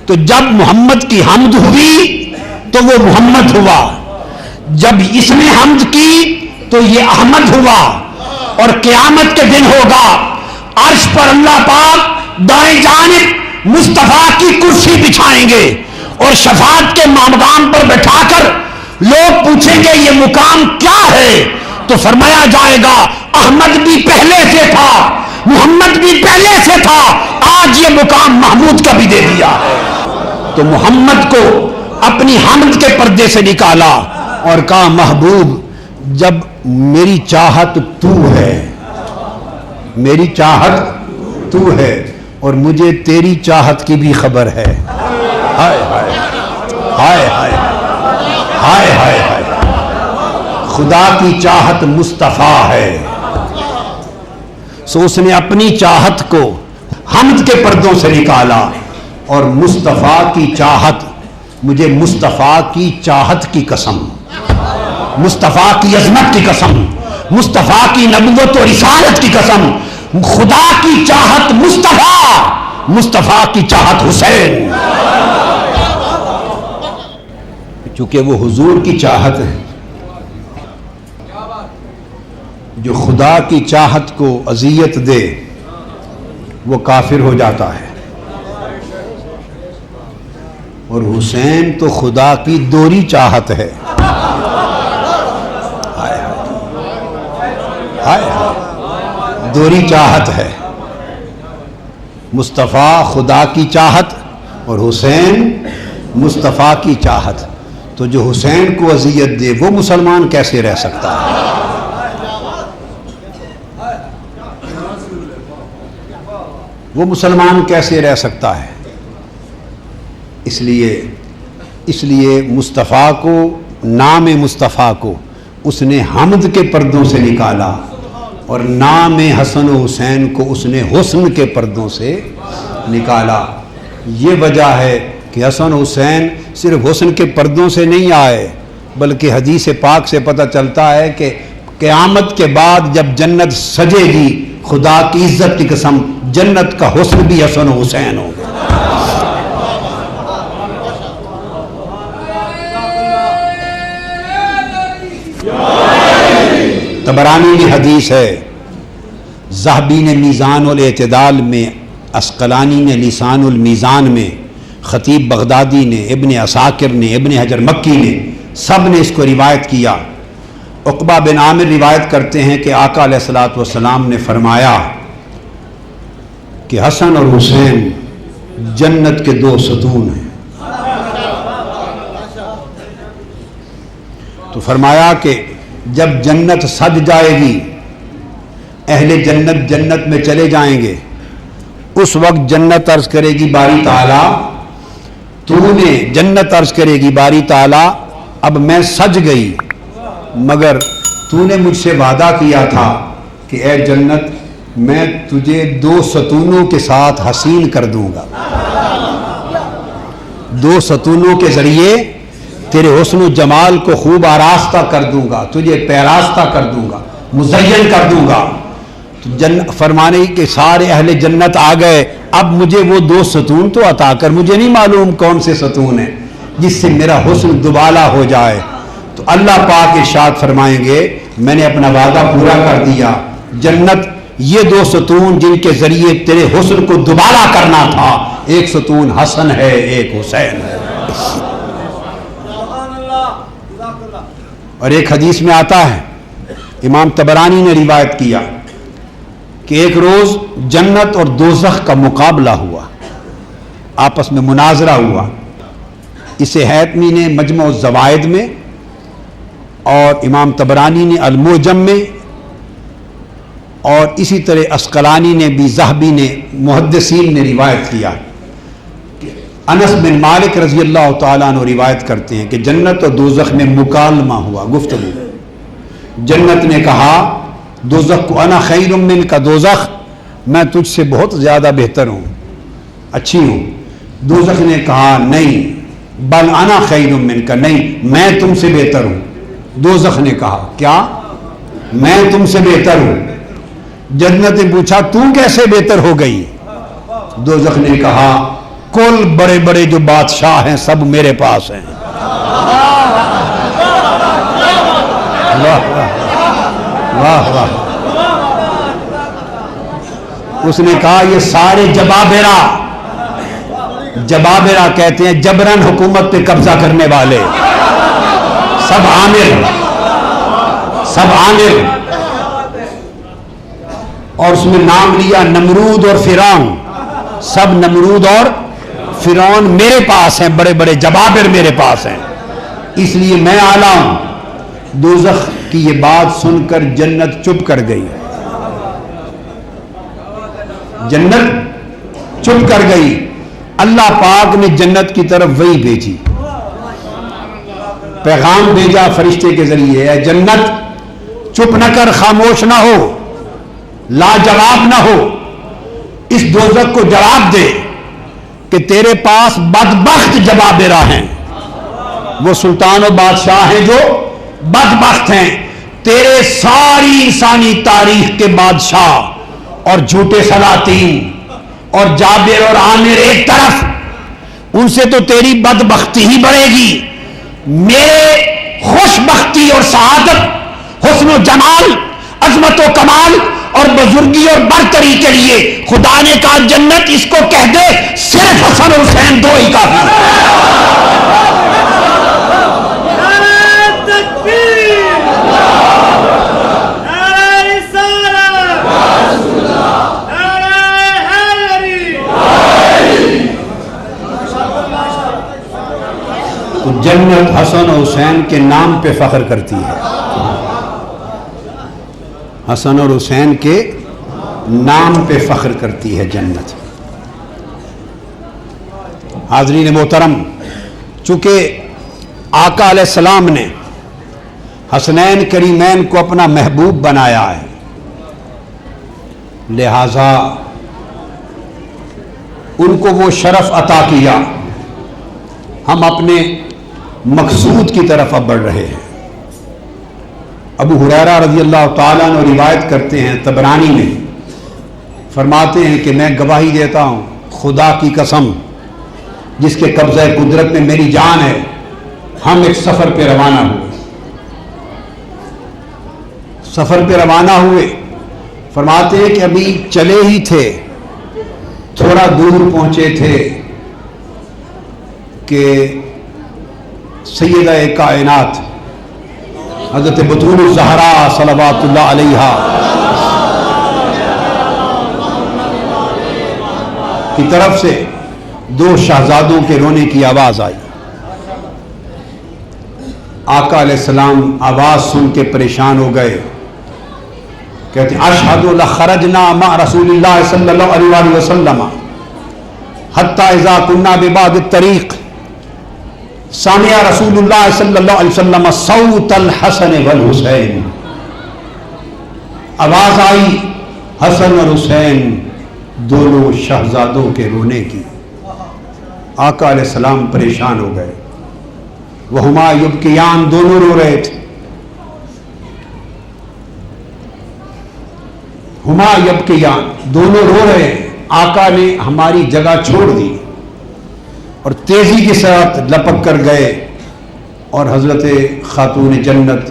تو جب محمد کی حمد ہوئی تو وہ محمد ہوا، جب اس نے حمد کی تو یہ احمد ہوا۔ اور قیامت کے دن ہوگا، عرش پر اللہ پاک دائیں جانب مصطفیٰ کی کرسی بچھائیں گے اور شفاعت کے مقام پر بٹھا کر لوگ پوچھیں گے یہ مقام کیا ہے؟ تو فرمایا جائے گا احمد بھی پہلے سے تھا، محمد بھی پہلے سے تھا، آج یہ مقام محمود کا بھی دے دیا ہے۔ تو محمد کو اپنی حمد کے پردے سے نکالا اور کہا محبوب جب میری چاہت تو ہے، میری چاہت تو ہے اور مجھے تیری چاہت کی بھی خبر ہے۔ ہائے ہائے ہائے ہائے ہائے ہائے ہائے، خدا کی چاہت مصطفیٰ ہے۔ سو اس نے اپنی چاہت کو حمد کے پردوں سے نکالا اور مصطفیٰ کی چاہت، مجھے مصطفیٰ کی چاہت کی قسم، مصطفیٰ کی عظمت کی قسم، مصطفیٰ کی نبوت و رسالت کی قسم، خدا کی چاہت مصطفیٰ، مصطفیٰ کی چاہت حسین، چونکہ وہ حضور کی چاہت ہے۔ جو خدا کی چاہت کو اذیت دے وہ کافر ہو جاتا ہے، اور حسین تو خدا کی دوہری چاہت ہے۔ دوہری چاہت ہے، مصطفیٰ خدا کی چاہت اور حسین مصطفیٰ کی چاہت۔ تو جو حسین کو اذیت دے وہ مسلمان کیسے رہ سکتا ہے؟ وہ مسلمان کیسے رہ سکتا ہے؟ اس لیے مصطفیٰ کو، نام مصطفیٰ کو اس نے حمد کے پردوں سے نکالا اور نام حسن و حسین کو اس نے حسن کے پردوں سے نکالا۔ یہ وجہ ہے کہ حسن و حسین صرف حسن کے پردوں سے نہیں آئے، بلکہ حدیث پاک سے پتہ چلتا ہے کہ قیامت کے بعد جب جنت سجے گی، خدا کی عزت کی قسم جنت کا حسن بھی حسن و حسین ہوگا۔ طبرانی میں حدیث ہے، ذہبی نے میزان الاعتدال میں، عسقلانی نے لسان المیزان میں، خطیب بغدادی نے، ابن عساکر نے، ابن حجر مکی نے، سب نے اس کو روایت کیا۔ عقبہ بن عامر روایت کرتے ہیں کہ آقا علیہ الصلوۃ والسلام نے فرمایا کہ حسن اور حسین جنت کے دو ستون ہیں۔ تو فرمایا کہ جب جنت سج جائے گی، اہل جنت جنت میں چلے جائیں گے، اس وقت جنت عرض کرے گی باری تعالیٰ تو نے جنت عرض کرے گی باری تعالیٰ اب میں سج گئی، مگر تو نے مجھ سے وعدہ کیا تھا کہ اے جنت میں تجھے 2 ستونوں کے ساتھ حسین کر دوں گا، 2 ستونوں کے ذریعے تیرے حسن و جمال کو خوب آراستہ کر دوں گا، تجھے پیراستہ کر دوں گا، مزین کر دوں گا۔ فرمانے کہ سارے اہل جنت آ گئے، اب مجھے وہ 2 ستون تو عطا کر، مجھے نہیں معلوم کون سے ستون ہیں جس سے میرا حسن دوبالا ہو جائے۔ تو اللہ پاک ارشاد فرمائیں گے میں نے اپنا وعدہ پورا کر دیا، جنت یہ 2 ستون جن کے ذریعے تیرے حسن کو دوبالا کرنا تھا، ایک ستون حسن ہے، ایک حسین ہے۔ اور ایک حدیث میں آتا ہے، امام طبرانی نے روایت کیا کہ ایک روز جنت اور دوزخ کا مقابلہ ہوا، آپس میں مناظرہ ہوا۔ اسے حیتمی نے مجمع الزوائد میں اور امام طبرانی نے المعجم میں اور اسی طرح عسقلانی نے بھی، ذہبی نے، محدثین نے روایت کیا کہ انس بن مالک رضی اللہ تعالیٰ عنہ روایت کرتے ہیں کہ جنت اور دوزخ میں مکالمہ ہوا، گفتگو۔ جنت نے کہا دوزخ کو انا خیر من کا، دوزخ میں تجھ سے بہت زیادہ بہتر ہوں، اچھی ہوں۔ دوزخ نے کہا نہیں، بل انا خیر من کا، نہیں میں تم سے بہتر ہوں۔ دوزخ نے کہا کیا؟ میں تم سے بہتر ہوں۔ جنت نے پوچھا تو کیسے بہتر ہو گئی؟ دوزخ نے کہا کل بڑے بڑے جو بادشاہ ہیں سب میرے پاس ہیں۔ واہ واہ۔ اس نے کہا یہ سارے جبابرہ کہتے ہیں جبرن حکومت پہ قبضہ کرنے والے، سب عامر، اور اس میں نام لیا نمرود اور فرعون، سب نمرود اور فرعون میرے پاس ہیں، بڑے بڑے جبابر میرے پاس ہیں، اس لیے میں اعلیٰ ہوں۔ دوزخ کی یہ بات سن کر جنت چپ کر گئی، جنت چپ کر گئی۔ اللہ پاک نے جنت کی طرف وحی بھیجی، پیغام بھیجا فرشتے کے ذریعے، اے جنت چپ نہ کر، خاموش نہ ہو، لاجواب نہ ہو، اس دوزخ کو جواب دے کہ تیرے پاس بدبخت جبابرہ ہیں، وہ سلطان و بادشاہ ہیں جو بدبخت ہیں۔ تیرے ساری انسانی تاریخ کے بادشاہ اور جھوٹے سلاطین اور جابر اور عامر ایک طرف، ان سے تو تیری بدبختی ہی بڑھے گی، میرے خوش بختی اور سعادت، حسن و جمال، عظمت و کمال اور بزرگی اور برتری کے لیے خدا نے کہا جنت اس کو کہہ دے صرف حسن و حسین 2 ہی کافی۔ جنت حسن و حسین کے نام پہ فخر کرتی ہے، حسن اور حسین کے نام پہ فخر کرتی ہے جنت۔ حاضرین محترم، چونکہ آقا علیہ السلام نے حسنین کریمین کو اپنا محبوب بنایا ہے، لہذا ان کو وہ شرف عطا کیا۔ ہم اپنے مقصود کی طرف اب بڑھ رہے ہیں۔ ابو ہریرہ رضی اللہ تعالیٰ عنہ روایت کرتے ہیں، طبرانی میں فرماتے ہیں کہ میں گواہی دیتا ہوں خدا کی قسم جس کے قبضہ قدرت میں میری جان ہے، ہم ایک سفر پہ روانہ ہوئے، فرماتے ہیں کہ ابھی چلے ہی تھے، تھوڑا دور پہنچے تھے کہ سیدہ کائنات حضرت بطول الزہراء صلوات اللہ علیہا کی طرف سے 2 شہزادوں کے رونے کی آواز آئی۔ آقا علیہ السلام آواز سن کے پریشان ہو گئے، کہتے ہیں اشہد لخرجنا مع رسول اللہ صلی اللہ علیہ وسلم حتی اذا کننا ببعض الطریق سامع رسول اللہ صلی اللہ علیہ وسلم صوت الحسن والحسین، آواز آئی حسن اور حسین دونوں شہزادوں کے رونے کی۔ آقا علیہ السلام پریشان ہو گئے، وہما یبکیان، دونوں رو رہے تھے، ہما یبکیان، دونوں رو رہے ہیں۔ آقا نے ہماری جگہ چھوڑ دی اور تیزی کے ساتھ لپک کر گئے اور حضرت خاتون جنت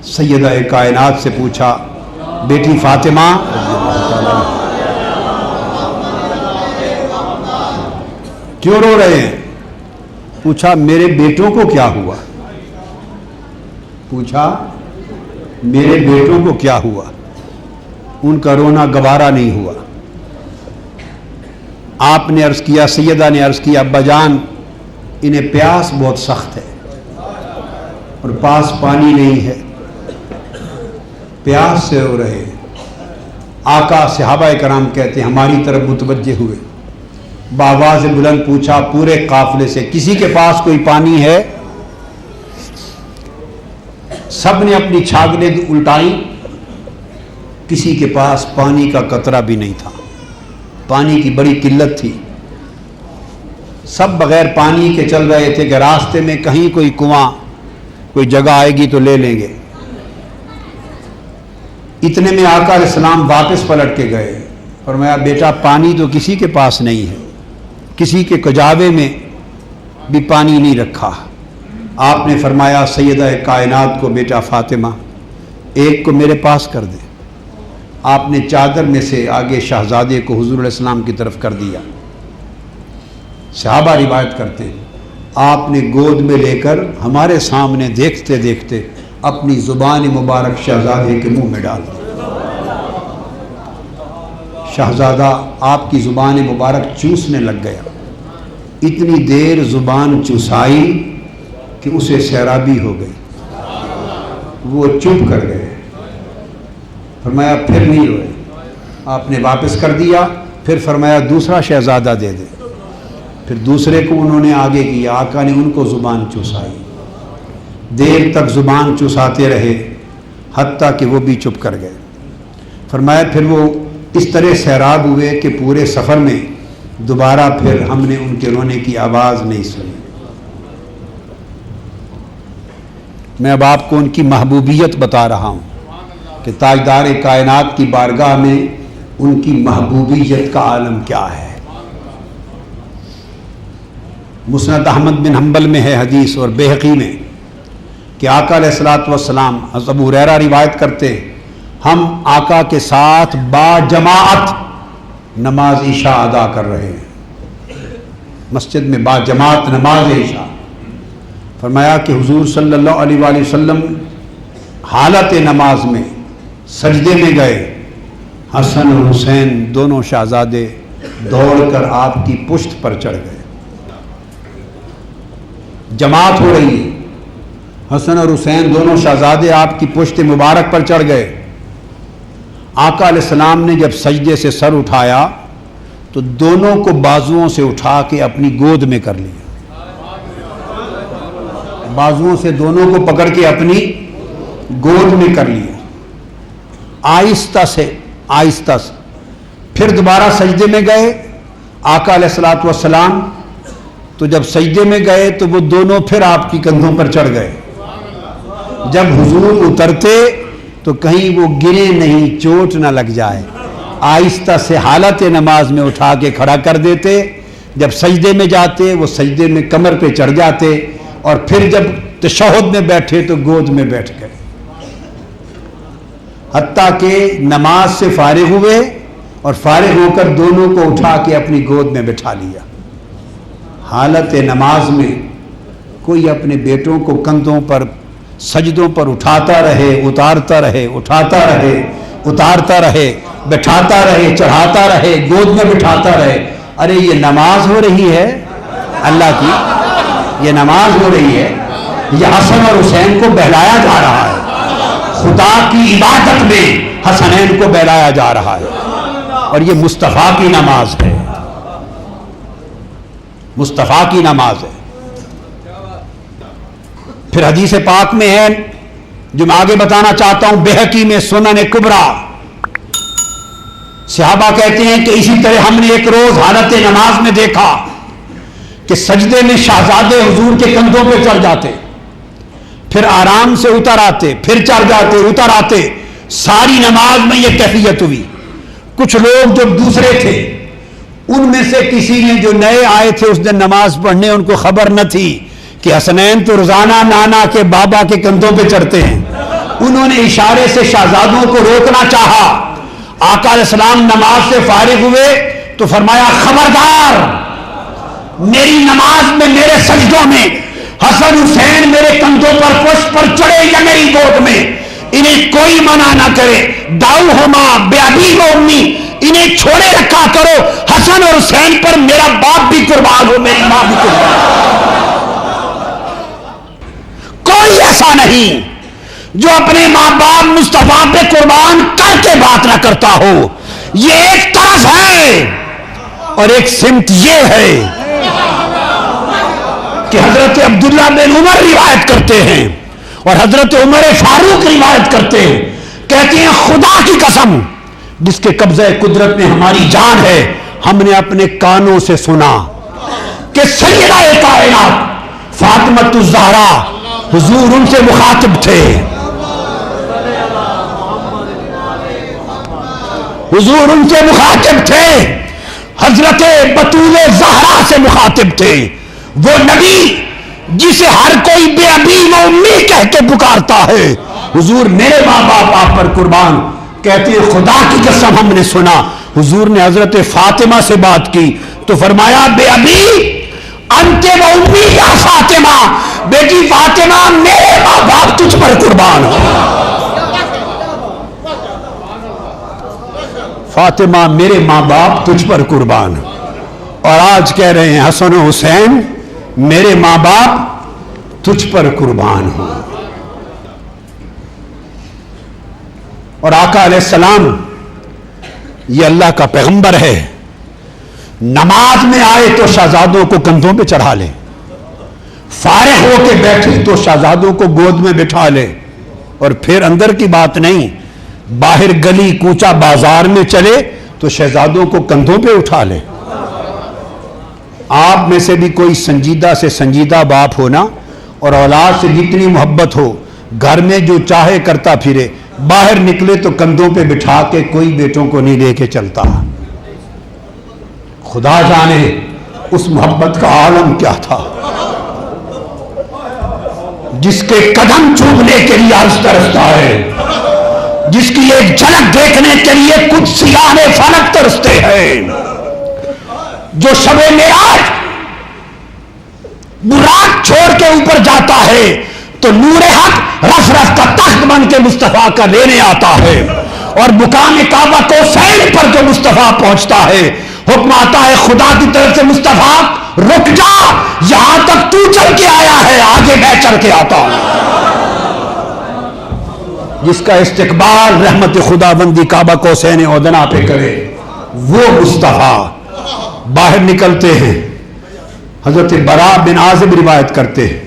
سیدہ کائنات سے پوچھا، بیٹی فاطمہ کیوں رو رہے ہیں؟ پوچھا میرے بیٹوں کو کیا ہوا؟ پوچھا میرے بیٹوں کو کیا ہوا؟ ان کا رونا گوارا نہیں ہوا۔ آپ نے عرض کیا، سیدہ نے عرض کیا، ابا جان انہیں پیاس بہت سخت ہے اور پاس پانی نہیں ہے، پیاس سے رو رہے ہیں۔ آقا صحابہ کرام کہتے ہیں ہماری طرف متوجہ ہوئے، بآواز بلند پوچھا پورے قافلے سے، کسی کے پاس کوئی پانی ہے؟ سب نے اپنی چھاگلیں الٹائیں، کسی کے پاس پانی کا قطرہ بھی نہیں تھا، پانی کی بڑی قلت تھی، سب بغیر پانی کے چل رہے تھے کہ راستے میں کہیں کوئی کنواں کوئی جگہ آئے گی تو لے لیں گے۔ اتنے میں آقا علیہ السلام واپس پلٹ کے گئے، فرمایا بیٹا پانی تو کسی کے پاس نہیں ہے، کسی کے کجاوے میں بھی پانی نہیں رکھا۔ آپ نے فرمایا سیدہ کائنات کو، بیٹا فاطمہ ایک کو میرے پاس کر دے۔ آپ نے چادر میں سے آگے شہزادے کو حضور علیہ السلام کی طرف کر دیا۔ صحابہ روایت کرتے ہیں آپ نے گود میں لے کر ہمارے سامنے دیکھتے دیکھتے اپنی زبان مبارک شہزادے کے منہ میں ڈال دی۔ شہزادہ آپ کی زبان مبارک چوسنے لگ گیا، اتنی دیر زبان چوسائی کہ اسے سیرابی ہو گئی، وہ چپ کر گئے۔ فرمایا پھر نہیں روئے، آپ نے واپس کر دیا، پھر فرمایا دوسرا شہزادہ دے دے، پھر دوسرے کو انہوں نے آگے کیا، آقا نے ان کو زبان چوسائی، دیر تک زبان چوساتے رہے حتیٰ کہ وہ بھی چپ کر گئے۔ فرمایا پھر وہ اس طرح سیراب ہوئے کہ پورے سفر میں دوبارہ پھر ہم نے ان کے رونے کی آواز نہیں سنی۔ میں اب آپ کو ان کی محبوبیت بتا رہا ہوں کہ تاجدار کائنات کی بارگاہ میں ان کی محبوبیت کا عالم کیا ہے۔ مسند احمد بن حنبل میں ہے حدیث اور بیہقی میں کہ آقا علیہ الصلوۃ والسلام، حضرت ابو ہریرہ روایت کرتے ہیں ہم آقا کے ساتھ با جماعت نماز عشاء ادا کر رہے ہیں، مسجد میں با جماعت نماز عشاء۔ فرمایا کہ حضور صلی اللہ علیہ وآلہ وسلم حالت نماز میں سجدے میں گئے، حسن اور حسین دونوں شہزادے دوڑ کر آپ کی پشت پر چڑھ گئے، جماعت ہو رہی ہے، حسن اور حسین دونوں شہزادے آپ کی پشت مبارک پر چڑھ گئے۔ آقا علیہ السلام نے جب سجدے سے سر اٹھایا تو دونوں کو بازوؤں سے اٹھا کے اپنی گود میں کر لیا، بازوؤں سے دونوں کو پکڑ کے اپنی گود میں کر لیا، آہستہ سے آہستہ سے۔ پھر دوبارہ سجدے میں گئے آقا علیہ الصلوۃ والسلام، تو جب سجدے میں گئے تو وہ دونوں پھر آپ کی کندھوں پر چڑھ گئے۔ جب حضور اترتے تو کہیں وہ گرے نہیں، چوٹ نہ لگ جائے، آہستہ سے حالت نماز میں اٹھا کے کھڑا کر دیتے۔ جب سجدے میں جاتے وہ سجدے میں کمر پہ چڑھ جاتے، اور پھر جب تشہد میں بیٹھے تو گود میں بیٹھ گئے، حتیٰ کہ نماز سے فارغ ہوئے اور فارغ ہو کر دونوں کو اٹھا کے اپنی گود میں بٹھا لیا۔ حالت نماز میں کوئی اپنے بیٹوں کو کندھوں پر سجدوں پر اٹھاتا رہے، اتارتا رہے، اٹھاتا رہے، اتارتا رہے، بٹھاتا رہے، چڑھاتا رہے، گود میں بٹھاتا رہے۔ ارے یہ نماز ہو رہی ہے اللہ کی، یہ نماز ہو رہی ہے، یہ حسن اور حسین کو بہلایا جا رہا ہے، خدا کی عبادت میں حسنین کو بہلایا جا رہا ہے، اور یہ مصطفیٰ کی نماز ہے، مصطفیٰ کی نماز ہے۔ پھر حدیث پاک میں ہے جو میں آگے بتانا چاہتا ہوں، بہقی میں سنن کبریٰ، صحابہ کہتے ہیں کہ اسی طرح ہم نے ایک روز حالت نماز میں دیکھا کہ سجدے میں شہزادے حضور کے کندھوں پہ چڑھ جاتے، پھر آرام سے اتر آتے، پھر چڑھ جاتے، اتر آتے، ساری نماز میں یہ کیفیت ہوئی۔ کچھ لوگ جو دوسرے تھے ان میں سے کسی نے، جو نئے آئے تھے اس دن نماز پڑھنے، ان کو خبر نہ تھی کہ حسنین تو روزانہ نانا کے بابا کے کندھوں پہ چڑھتے ہیں، انہوں نے اشارے سے شہزادوں کو روکنا چاہا۔ آقا علیہ السلام نماز سے فارغ ہوئے تو فرمایا خبردار، میری نماز میں، میرے سجدوں میں حسن حسین میرے کندھوں پر پشت پر چڑھے یا میری گود میں، انہیں کوئی منع نہ کرے، دعوہما بأبی و امی، انہیں چھوڑے رکھا کرو، حسن اور حسین پر میرا باپ بھی قربان ہو، میری ماں بھی قربان ہو۔ کوئی ایسا نہیں جو اپنے ماں باپ مصطفیٰ پہ قربان کر کے بات نہ کرتا ہو۔ یہ ایک طرف ہے، اور ایک سمت یہ ہے کہ حضرت عبداللہ بن عمر روایت کرتے ہیں اور حضرت عمر فاروق روایت کرتے ہیں، کہتے ہیں خدا کی قسم جس کے قبضہ قدرت میں ہماری جان ہے، ہم نے اپنے کانوں سے سنا کہ سیدہ کائنات فاطمہ الزہرا حضور ان سے مخاطب تھے، حضور ان سے مخاطب تھے، حضرت بطول زہرا سے مخاطب تھے، وہ نبی جسے ہر کوئی بے ابی و امی کہہ کے پکارتا ہے، حضور میرے ماں باپ آپ پر قربان، کہتے ہیں خدا کی قسم ہم نے سنا۔ حضور نے حضرت فاطمہ سے بات کی تو فرمایا بے ابی انت و امی یا فاطمہ، بیٹی فاطمہ میرے ماں باپ تجھ پر قربان ہو، فاطمہ میرے ماں باپ تجھ پر قربان ہو۔ اور آج کہہ رہے ہیں حسن و حسین میرے ماں باپ تجھ پر قربان ہو۔ اور آقا علیہ السلام یہ اللہ کا پیغمبر ہے، نماز میں آئے تو شہزادوں کو کندھوں پہ چڑھا لے، فارغ ہو کے بیٹھے تو شہزادوں کو گود میں بٹھا لے، اور پھر اندر کی بات نہیں، باہر گلی کوچہ بازار میں چلے تو شہزادوں کو کندھوں پہ اٹھا لے۔ آپ میں سے بھی کوئی سنجیدہ سے سنجیدہ باپ ہونا اور اولاد سے جتنی محبت ہو، گھر میں جو چاہے کرتا پھرے، باہر نکلے تو کندھوں پہ بٹھا کے کوئی بیٹوں کو نہیں لے کے چلتا۔ خدا جانے اس محبت کا عالم کیا تھا، جس کے قدم چومنے کے لیے عرش ترستا ہے، جس کی ایک جھلک دیکھنے کے لیے کچھ سیاہ فلک ترستے ہیں، جو شب معراج براق چھوڑ کے اوپر جاتا ہے تو نور حق رف رف کا تخت بن کے مصطفیٰ کا لینے آتا ہے، اور مقام کعبہ کوسین پر جو مصطفیٰ پہنچتا ہے، حکم آتا ہے خدا کی طرف سے مصطفیٰ رک جا، یہاں تک تو چل کے آیا ہے، آگے میں چل کے آتا ہوں۔ جس کا استقبال رحمت خدا بندی کعبہ کوسین ادنا پہ کرے وہ مصطفیٰ باہر نکلتے ہیں۔ حضرت براء بن عازب روایت کرتے ہیں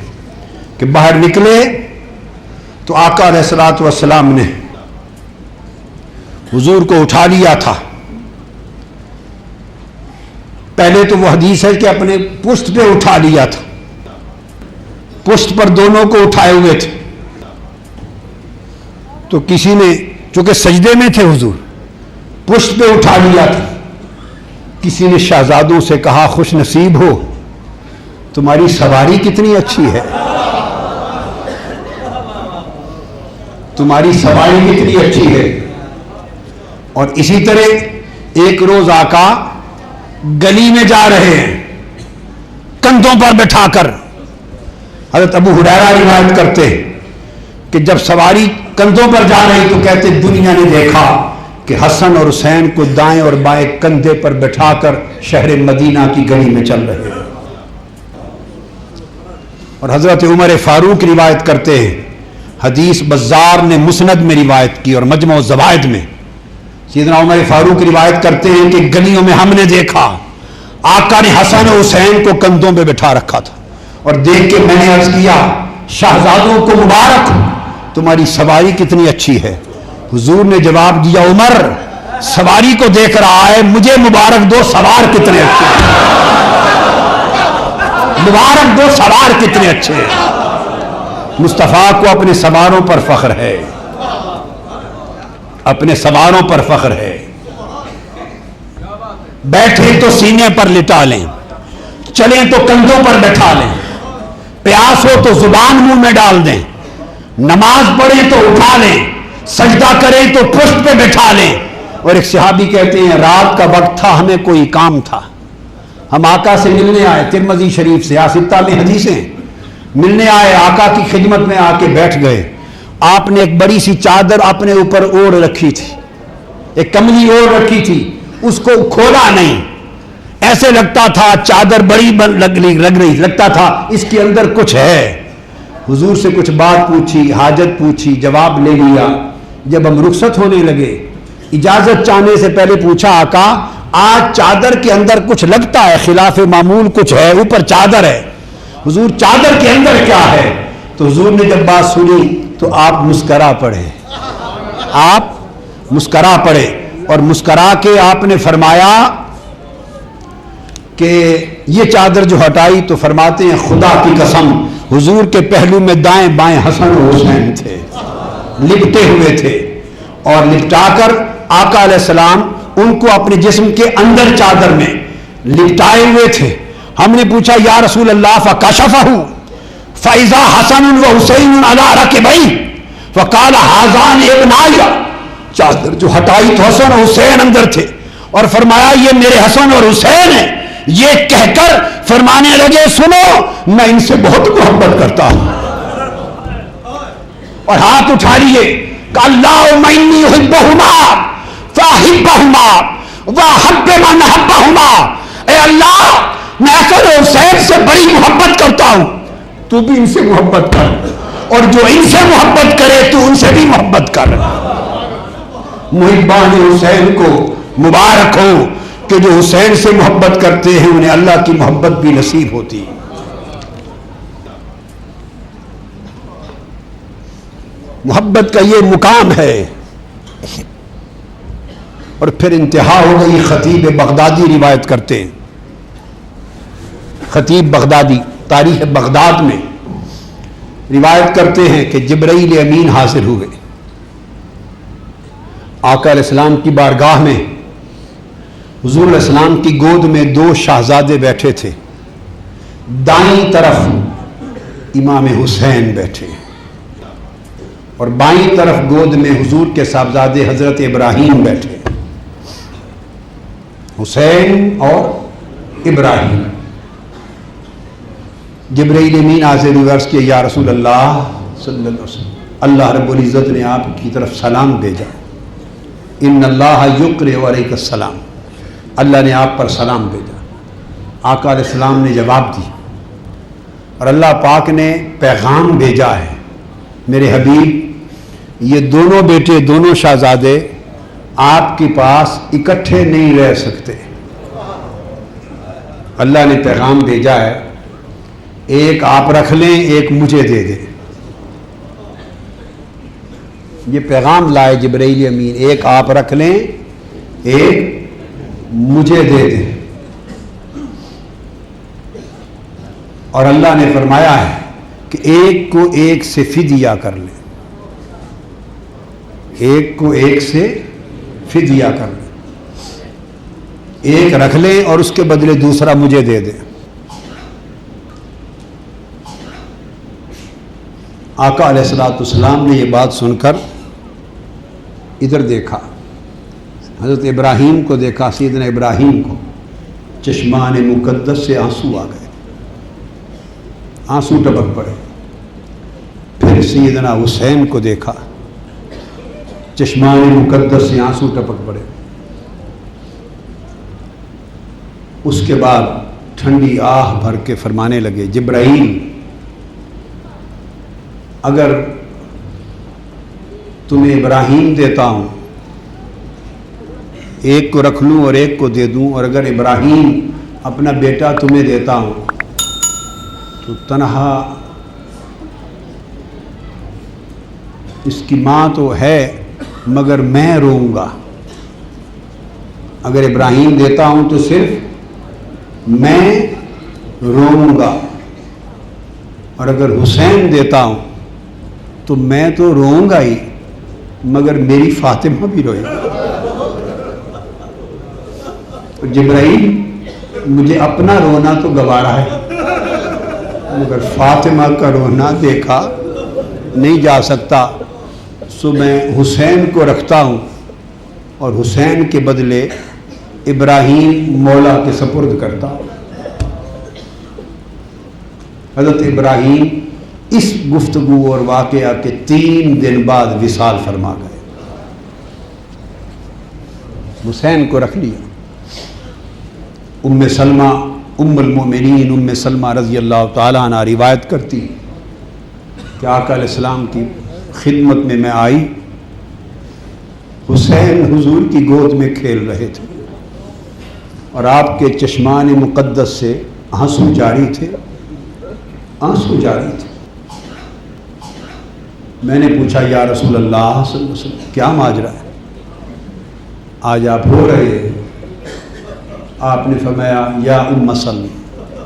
کہ باہر نکلے تو آقا علیہ الصلوۃ والسلام نے حضور کو اٹھا لیا تھا۔ پہلے تو وہ حدیث ہے کہ اپنے پشت پہ اٹھا لیا تھا، پشت پر دونوں کو اٹھائے ہوئے تھے، تو کسی نے چونکہ سجدے میں تھے حضور، پشت پہ اٹھا لیا تھا، کسی نے شہزادوں سے کہا خوش نصیب ہو، تمہاری سواری کتنی اچھی ہے، تمہاری سواری کتنی اچھی ہے۔ اور اسی طرح ایک روز آقا گلی میں جا رہے ہیں کندھوں پر بٹھا کر، حضرت ابو ہریرہ روایت کرتے کہ جب سواری کندھوں پر جا رہی تو کہتے دنیا نے دیکھا کہ حسن اور حسین کو دائیں اور بائیں کندھے پر بٹھا کر شہر مدینہ کی گلی میں چل رہے ہیں۔ اور حضرت عمر فاروق روایت کرتے ہیں، حدیث بزار نے مسند میں روایت کی اور مجمع الزوائد میں، سیدنا عمر فاروق روایت کرتے ہیں کہ گلیوں میں ہم نے دیکھا آقا نے حسن و حسین کو کندھوں پہ بٹھا رکھا تھا، اور دیکھ کے میں نے عرض کیا شہزادوں کو مبارک تمہاری سواری کتنی اچھی ہے۔ حضور نے جواب دیا عمر سواری کو دیکھ رہا ہے، مجھے مبارک دو سوار کتنے اچھے ہیں، مبارک دو سوار کتنے اچھے ہیں۔ مصطفیٰ کو اپنے سواروں پر فخر ہے، اپنے سواروں پر فخر ہے۔ بیٹھے تو سینے پر لٹا لیں، چلیں تو کندھوں پر بٹھا لیں، پیاس ہو تو زبان منہ میں ڈال دیں، نماز پڑھیں تو اٹھا لیں، سجدہ کریں تو پشت پہ بٹھا لیں۔ اور ایک صحابی کہتے ہیں رات کا وقت تھا، ہمیں کوئی کام تھا، ہم آقا سے ملنے آئے، ترمذی شریف سے آسفتہ میں حدیثیں، ملنے آئے، آقا کی خدمت میں آ کے بیٹھ گئے۔ آپ نے ایک بڑی سی چادر اپنے اوپر اوڑھ رکھی تھی، ایک کملی اوڑھ رکھی تھی، اس کو کھولا نہیں، ایسے لگتا تھا چادر بڑی لگ رہی، لگتا تھا اس کے اندر کچھ ہے۔ حضور سے کچھ بات پوچھی، حاجت پوچھی، جواب لے لیا۔ جب ہم رخصت ہونے لگے، اجازت چاہنے سے پہلے پوچھا آقا آج چادر کے اندر کچھ لگتا ہے، خلاف معمول کچھ ہے، اوپر چادر ہے، حضور چادر کے اندر کیا ہے؟ تو حضور نے جب بات سنی تو آپ مسکرا پڑے، آپ مسکرا پڑے، اور مسکرا کے آپ نے فرمایا کہ یہ چادر جو ہٹائی تو فرماتے ہیں خدا کی قسم حضور کے پہلو میں دائیں بائیں حسن و حسین تھے، لپٹے ہوئے تھے، اور لپٹا کر آقا علیہ السلام ان کو اپنے جسم کے اندر چادر میں لپٹائے ہوئے تھے۔ ہم نے پوچھا یا رسول اللہ فکشفہ فاذا حسن و حسین علی رکبیہ فقال ھذان ابنائی، چادر جو ہٹائی تو حسن و حسین اندر تھے، اور فرمایا یہ میرے حسن اور حسین ہیں۔ یہ کہہ کر فرمانے لگے سنو میں ان سے بہت محبت کرتا ہوں، اور ہاتھ اٹھا لیے کہ اللہم انی احبہما فاحبہما واحب من احبہما، اے اللہ میں حسن و حسین سے بڑی محبت کرتا ہوں، تو بھی ان سے محبت کر، اور جو ان سے محبت کرے تو ان سے بھی محبت کر۔ محبان حسین کو مبارک ہو کہ جو حسین سے محبت کرتے ہیں انہیں اللہ کی محبت بھی نصیب ہوتی۔ محبت کا یہ مقام ہے۔ اور پھر انتہا ہو گئی۔ خطیب بغدادی روایت کرتے ہیں، خطیب بغدادی تاریخ بغداد میں روایت کرتے ہیں کہ جبرائیل امین حاضر ہوئے آقا علیہ السلام کی بارگاہ میں۔ حضور علیہ السلام کی گود میں دو شہزادے بیٹھے تھے، دائیں طرف امام حسین بیٹھے، اور بائیں طرف گود میں حضور کے صاحبزادے حضرت ابراہیم بیٹھے، حسین اور ابراہیم۔ جبرائیل امین حاضر ہوئے، عرض کیا یا رسول اللہ صلی اللہ علیہ وسلم اللہ رب العزت نے آپ کی طرف سلام بھیجا، ان اللہ یقرئ علیک السلام، اللہ نے آپ پر سلام بھیجا۔ آقا علیہ السلام نے جواب دی، اور اللہ پاک نے پیغام بھیجا ہے میرے حبیب یہ دونوں بیٹے دونوں شہزادے آپ کے پاس اکٹھے نہیں رہ سکتے، اللہ نے پیغام بھیجا ہے ایک آپ رکھ لیں ایک مجھے دے دیں۔ یہ پیغام لائے جبرائیل امین، ایک آپ رکھ لیں ایک مجھے دے دیں، اور اللہ نے فرمایا ہے کہ ایک کو ایک سے فدیہ کر لیں، ایک کو ایک سے فدیہ کر لیں، ایک رکھ لیں اور اس کے بدلے دوسرا مجھے دے دیں۔ آقا علیہ السلام نے یہ بات سن کر ادھر دیکھا، حضرت ابراہیم کو دیکھا، سیدنا ابراہیم کو، چشمان مقدس سے آنسو آ گئے، آنسو ٹپک پڑے۔ پھر سیدنا حسین کو دیکھا، چشمان مقدس سے آنسو ٹپک پڑے۔ اس کے بعد ٹھنڈی آہ بھر کے فرمانے لگے جبرائیل اگر تمہیں ابراہیم دیتا ہوں ایک کو رکھ لوں اور ایک کو دے دوں، اور اگر ابراہیم اپنا بیٹا تمہیں دیتا ہوں تو تنہا اس کی ماں تو ہے مگر میں روؤں گا. اگر ابراہیم دیتا ہوں تو صرف میں روؤں گا، اور اگر حسین دیتا ہوں تو میں تو روؤں گا ہی مگر میری فاطمہ بھی روئے گی. جبرائیل مجھے اپنا رونا تو گوارا ہے مگر فاطمہ کا رونا دیکھا نہیں جا سکتا، سو میں حسین کو رکھتا ہوں اور حسین کے بدلے ابراہیم مولا کے سپرد کرتا ہوں. حضرت ابراہیم اس گفتگو اور واقعہ کے 3 دن بعد وصال فرما گئے. حسین کو رکھ لیا. ام سلمہ ام المؤمنین ام سلمہ رضی اللہ تعالیٰ عنہ روایت کرتی کہ آقا علیہ السلام کی خدمت میں آئی. حسین حضور کی گود میں کھیل رہے تھے اور آپ کے چشمان مقدس سے آنسو جاری تھے. میں نے پوچھا یا رسول اللہ صلی اللہ علیہ وسلم کیا ماجرا ہے، آج آپ رو رہے ہیں؟ آپ نے فرمایا یا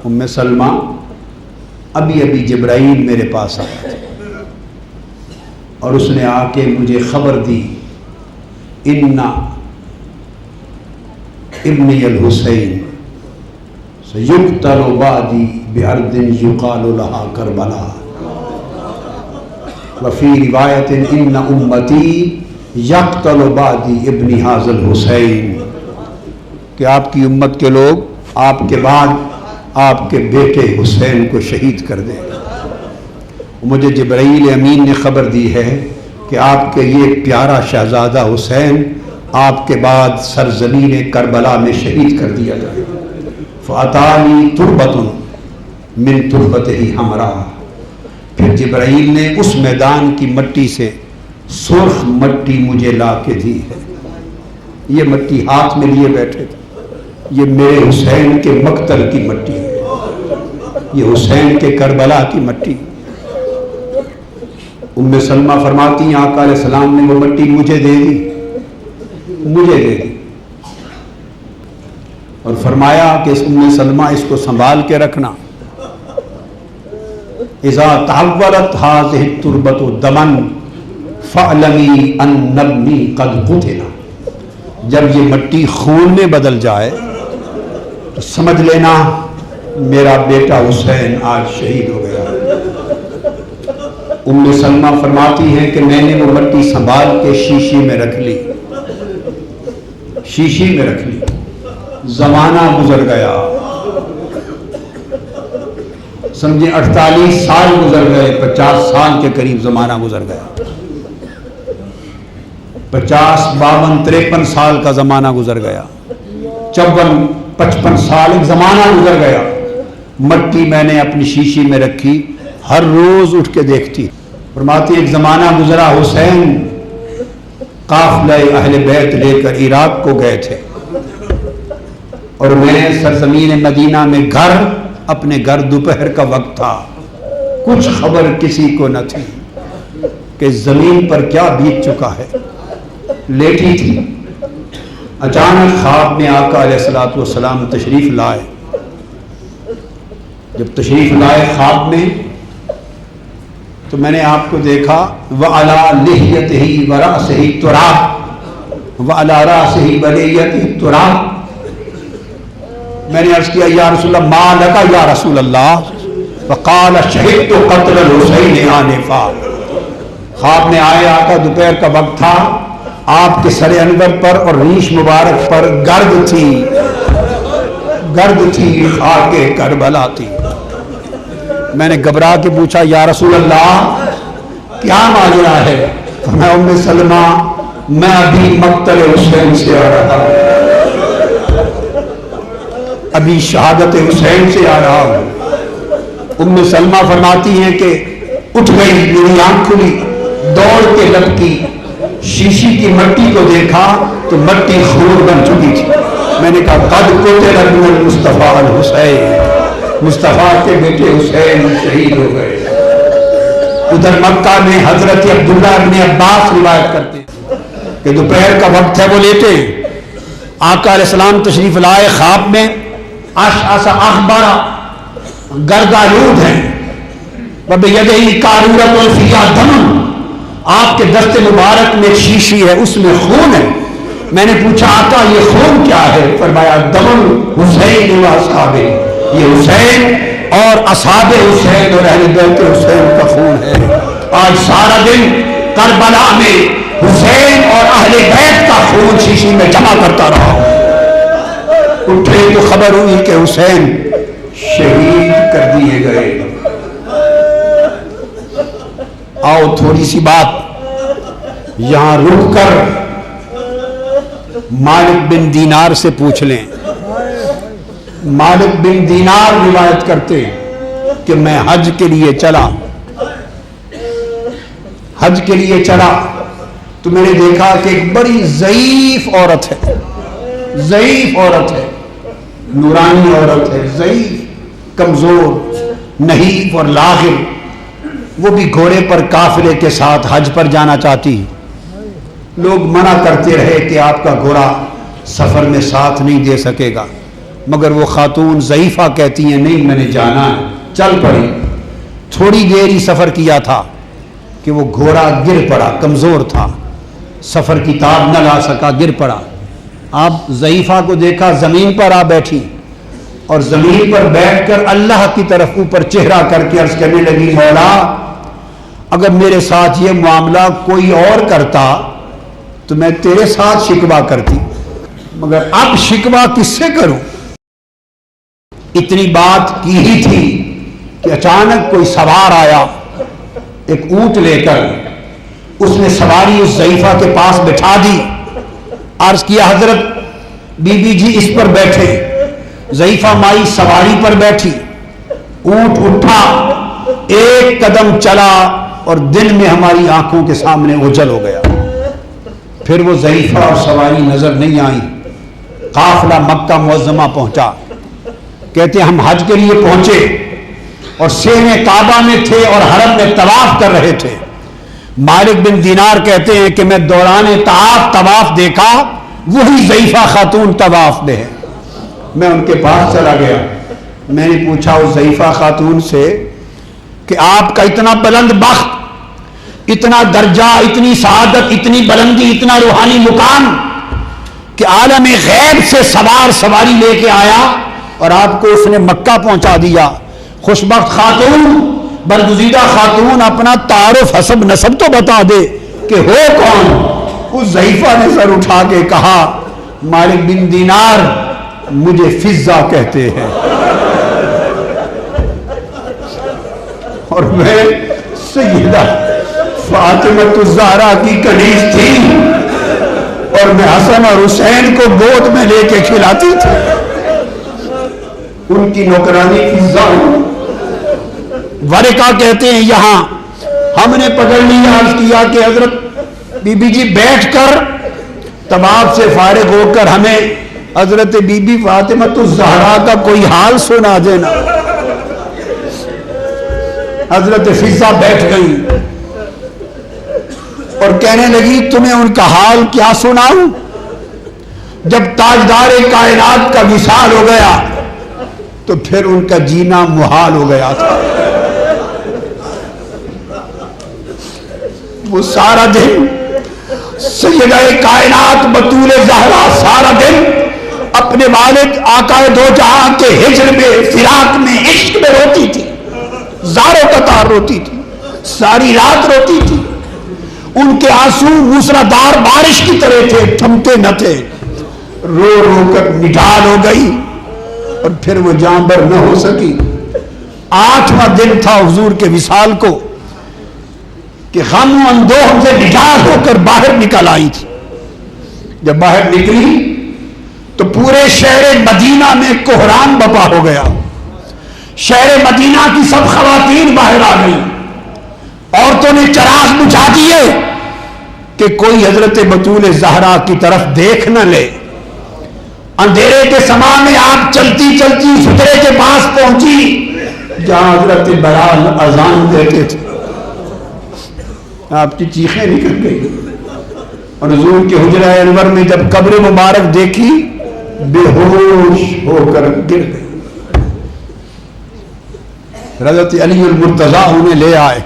ام سلمہ ابھی جبرائیل میرے پاس آیا تھا اور اس نے آ کے مجھے خبر دی ان ابنی الحسین سیقتل بعدی بارض یقال لها کربلا وفی روایت ان امتی یقتل بعدی ابن ھذا الحسین، کہ آپ کی امت کے لوگ آپ کے بعد آپ کے بیٹے حسین کو شہید کر دیں. مجھے جبرائیل امین نے خبر دی ہے کہ آپ کے یہ پیارا شہزادہ حسین آپ کے بعد سرزمین کربلا میں شہید کر دیا جائے. فَأَتَانِي تُرْبَةٌ مِّن تُرْبَتِهِ حَمْرَاء، پھر جبرائیل نے اس میدان کی مٹی سے سرخ مٹی مجھے لا کے دی ہے. یہ مٹی ہاتھ میں لیے بیٹھے تھے، یہ میرے حسین کے مقتل کی مٹی ہے، یہ حسین کے کربلا کی مٹی. ام سلمہ فرماتی ہیں آقا علیہ السلام نے وہ مٹی مجھے دے دی اور فرمایا کہ ام سلمہ اس کو سنبھال کے رکھنا. اذا تحولت هذه التربة دما فاعلمی ان ابنی قد قتل، جب یہ مٹی خون میں بدل جائے تو سمجھ لینا میرا بیٹا حسین آج شہید ہو گیا. ام سلمہ فرماتی ہیں کہ میں نے وہ مٹی سنبھال کے شیشی میں رکھ لی. زمانہ گزر گیا، سمجھے 48 سال گزر گئے، 50 سال کے قریب زمانہ گزر گیا. 50 52 53 سال کا زمانہ گزر گیا، 54 55 سال ایک زمانہ گزر گیا. مٹی میں نے اپنی شیشی میں رکھی، ہر روز اٹھ کے دیکھتی. فرماتی ایک زمانہ گزرا، حسین قافلہ اہل بیت لے کر عراق کو گئے تھے اور میں سرزمین مدینہ میں اپنے گھر دوپہر کا وقت تھا. کچھ خبر کسی کو نہ تھی کہ زمین پر کیا بیت چکا ہے. لیٹی تھی، اچانک خواب میں آقا علیہ الصلوۃ والسلام تشریف لائے. جب تشریف لائے خواب میں تو میں نے آپ کو دیکھا وَعَلَى لِحْيَتِهِ وَرَأْسِهِ تُرَابٌ وَعَلَى رَأْسِهِ بَلِيَّةِ تُرَابٌ. میں نے عرض کیا یا رسول اللہ ما لکا یا رسول اللہ، فقال شہدت قتل الحسین آنفا. خواب میں آئے آقا، دوپہر کا وقت تھا، آپ کے سر انور پر اور ریش مبارک پر گرد تھی خاک کربلا تھی. میں نے گھبرا کے پوچھا یا رسول اللہ کیا ماجرا ہے؟ میں ام سلمہ میں ابھی مقتل حسین سے آ رہا ہوں، ابھی شہادت حسین سے آ رہا ہوں. ام سلمہ فرماتی ہیں کہ اٹھ گئی، میری آنکھ کھلی، دوڑ کے لپکی، شیشی کی مٹی کو دیکھا تو مٹی خون بن چکی تھی. میں نے کہا قد قتل ابن المصطفیٰ الحسین، مصطفیٰ کے بیٹے حسین شہید ہو گئے. ادھر مکہ میں حضرت عبداللہ ابن عباس روایت کرتے ہیں کہ دوپہر کا وقت ہے، وہ لیٹے، آقا علیہ السلام تشریف لائے، خواب میں اشعث اغبر گردآلود ہیں، وبیدہ قارورۃ فیہا دم، آپ کے دست مبارک میں ایک شیشی ہے، اس میں خون ہے۔ میں نے پوچھا آقا یہ خون کیا ہے؟ فرمایا دم حسین و اصحابہ، یہ حسین اور اصحاب حسین اور اہل بیت حسین کا خون ہے۔ آج سارا دن کربلا میں حسین اور اہل بیت کا خون شیشی میں جمع کرتا رہا، اٹھے تو خبر ہوئی کہ حسین شہید کر دیے گئے۔ آؤ تھوڑی سی بات یہاں رک کر مالک بن دینار سے پوچھ لیں۔ مالک بن دینار روایت کرتے کہ میں حج کے لیے چلا، حج کے لیے چلا تو میں نے دیکھا کہ ایک بڑی ضعیف عورت ہے، ضعیف عورت ہے، نورانی عورت ہے، ضعیف، کمزور، نحیف اور لاغر، وہ بھی گھوڑے پر قافلے کے ساتھ حج پر جانا چاہتی۔ لوگ منع کرتے رہے کہ آپ کا گھوڑا سفر میں ساتھ نہیں دے سکے گا، مگر وہ خاتون ضعیفہ کہتی ہیں نہیں میں نے جانا ہے، چل پڑی۔ تھوڑی دیر ہی سفر کیا تھا کہ وہ گھوڑا گر پڑا، کمزور تھا، سفر کی تاب نہ لا سکا، گر پڑا۔ آپ ضعیفہ کو دیکھا زمین پر آ بیٹھی اور زمین پر بیٹھ کر اللہ کی طرف اوپر چہرہ کر کے عرض کرنے لگی مولا اگر میرے ساتھ یہ معاملہ کوئی اور کرتا تو میں تیرے ساتھ شکوہ کرتی، مگر اب شکوہ کس سے کروں؟ اتنی بات کی ہی تھی کہ اچانک کوئی سوار آیا ایک اونٹ لے کر، اس نے سواری اس ضعیفہ کے پاس بٹھا دی، عرض کیا حضرت بی بی جی اس پر بیٹھے۔ ضعیفہ مائی سواری پر بیٹھی، اونٹ اٹھا، ایک قدم چلا اور دل میں ہماری آنکھوں کے سامنے اوجھل ہو گیا۔ پھر وہ ضعیفہ اور سواری نظر نہیں آئی۔ قافلہ مکہ معظمہ پہنچا، کہتے ہم حج کے لیے پہنچے اور سینے کعبہ میں تھے اور حرم میں طواف کر رہے تھے۔ مالک بن دینار کہتے ہیں کہ میں دوران طواف دیکھا وہی ضعیفہ خاتون طواف میں ہے۔ میں ان کے پاس چلا گیا، میں نے پوچھا اس ضعیفہ خاتون سے کہ آپ کا اتنا بلند بخت، اتنا درجہ، اتنی سعادت، اتنی بلندی، اتنا روحانی مقام کہ عالم غیب سے سواری لے کے آیا اور آپ کو اس نے مکہ پہنچا دیا۔ خوشبخت خاتون، برگزیدہ خاتون، اپنا تعارف حسب نسب تو بتا دے کہ ہو کون؟ اس ضعیفہ نے سر اٹھا کے کہا مالک بن دینار مجھے فضہ کہتے ہیں، اور میں سیدہ فاطمہ الزہرا کی کنیز تھی اور میں حسن اور حسین کو گود میں لے کے کھلاتی تھی، ان کی نوکرانی فضہ ہوں۔ ورقہ کہتے ہیں یہاں ہم نے پکڑ لیا، عرض کیا کہ حضرت بی بی جی بیٹھ کر طواف سے فارغ ہو کر ہمیں حضرت بی بی فاطمہ الزہرا کا کوئی حال سنا دینا۔ حضرت فضہ بیٹھ گئی اور کہنے لگی تمہیں ان کا حال کیا سناؤں؟ جب تاجدار کائنات کا وصال ہو گیا تو پھر ان کا جینا محال ہو گیا تھا۔ وہ سارا دن سیدہ کائنات بطول زہرا سارا دن اپنے والد آقا دو جہاں کے ہجر میں، فراق میں، عشق میں روتی تھی، زاروں قطار روتی تھی، ساری رات روتی تھی۔ ان کے آنسو موسلادھار بارش کی طرح تھے، تھمتے نہ تھے۔ رو رو کر نڈال ہو گئی اور پھر وہ جاں بر نہ ہو سکی۔ 8واں دن تھا حضور کے وصال کو کہ غم و اندوہ سے نڈال ہو کر باہر نکل آئی تھی۔ جب باہر نکلی تو پورے شہر مدینہ میں کوہرام بپا ہو گیا۔ شہر مدینہ کی سب خواتین باہر آ گئی، عورتوں نے چراغ بجھا دیے کہ کوئی حضرت بطول زہرا کی طرف دیکھ نہ لے۔ اندھیرے کے سما میں آپ چلتی چلتی سترے کے پاس پہنچی جہاں حضرت بلال اذان دیتے تھے۔ آپ کی چیخیں نکل گئی اور حضور کے حجرہ انور میں جب قبر مبارک دیکھی بے ہوش ہو کر گر گئی. حضرت علی المرتضیٰ انہیں لے آئے.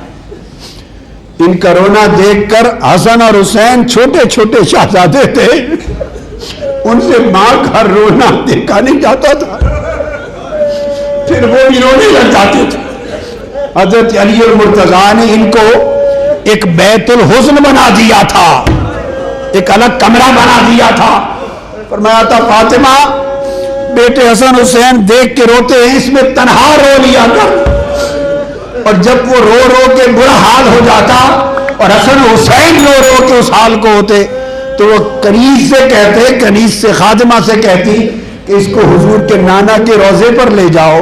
ان کا رونا دیکھ کر حسن اور حسین چھوٹے چھوٹے شہزادے تھے, ان سے ماں کا رونا دیکھا نہیں جاتا تھا, پھر وہ بھی رونے لگ جاتے تھے. حضرت علی المرتضیٰ نے ان کو ایک بیت الحزن بنا دیا تھا, ایک الگ کمرہ بنا دیا تھا. فرمایا تھا فاطمہ بیٹے حسن حسین دیکھ کے روتے ہیں, اس میں تنہا رو لیا کر. اور جب وہ رو رو کے برا حال ہو جاتا اور حسن حسین رو رو کے اس حال کو ہوتے تو وہ کنیز سے کہتے, کنیز سے خادمہ سے کہتی کہ اس کو حضور کے نانا کے روضے پر لے جاؤ,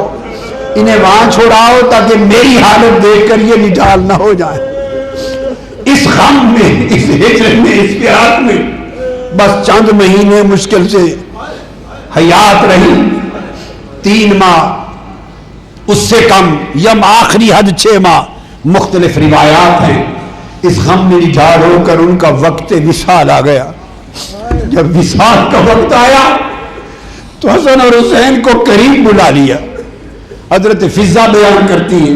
انہیں وہاں چھوڑاؤ تاکہ میری حالت دیکھ کر یہ نڈال نہ ہو جائے. اس غم میں, اس ہجر میں, اس فراق میں بس چند مہینے مشکل سے حیات رہی, 3 ماہ اس سے کم, یم آخری حد 6 ماہ, مختلف روایات ہیں. اس غم میں نجات ہو کر ان کا وقت وصال آ گیا. جب وصال کا وقت آیا تو حسن اور حسین کو قریب بلا لیا. حضرت فضہ بیان کرتی ہے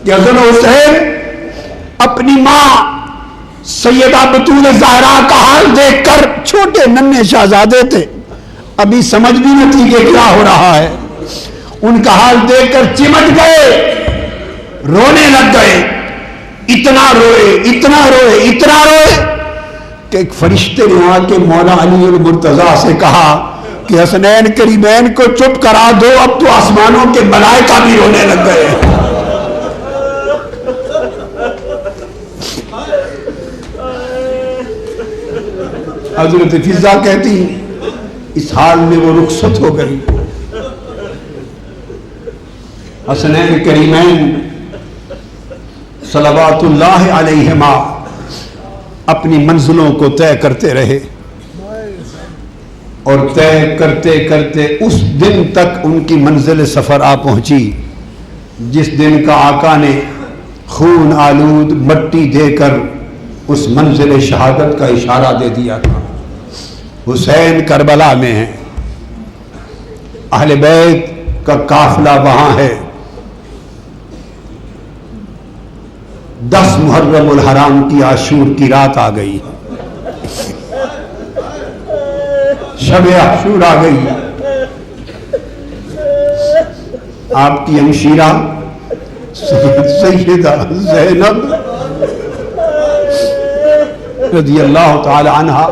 کہ حسن اور حسین اپنی ماں سیدہ بطول زہرا کا حال دیکھ کر, چھوٹے ننھے شہزادے تھے, ابھی سمجھ بھی نہ تھی کہ کیا ہو رہا ہے, ان کا حال دیکھ کر چمٹ گئے, رونے لگ گئے. اتنا روئے, اتنا روئے, اتنا روئے کہ ایک فرشتے نے آ کے مولا علی المرتضیٰ سے کہا کہ حسنین کریمین کو چپ کرا دو, اب تو آسمانوں کے ملائکہ بھی رونے لگ گئے. حضرت فضہ کہتی اس حال میں وہ رخصت ہو گئی. حسنین کریمین صلوات اللہ علیہما اپنی منزلوں کو طے کرتے رہے, اور طے کرتے کرتے اس دن تک ان کی منزل سفر آ پہنچی جس دن کا آقا نے خون آلود مٹی دے کر اس منزل شہادت کا اشارہ دے دیا تھا. حسین کربلا میں ہیں, اہل بیت کا قافلہ وہاں ہے. 10 محرم الحرام کی عاشور کی رات آ گئی, شب عاشور آ گئی. آپ کی ہمشیرہ سیدہ زینب رضی اللہ تعالی عنہ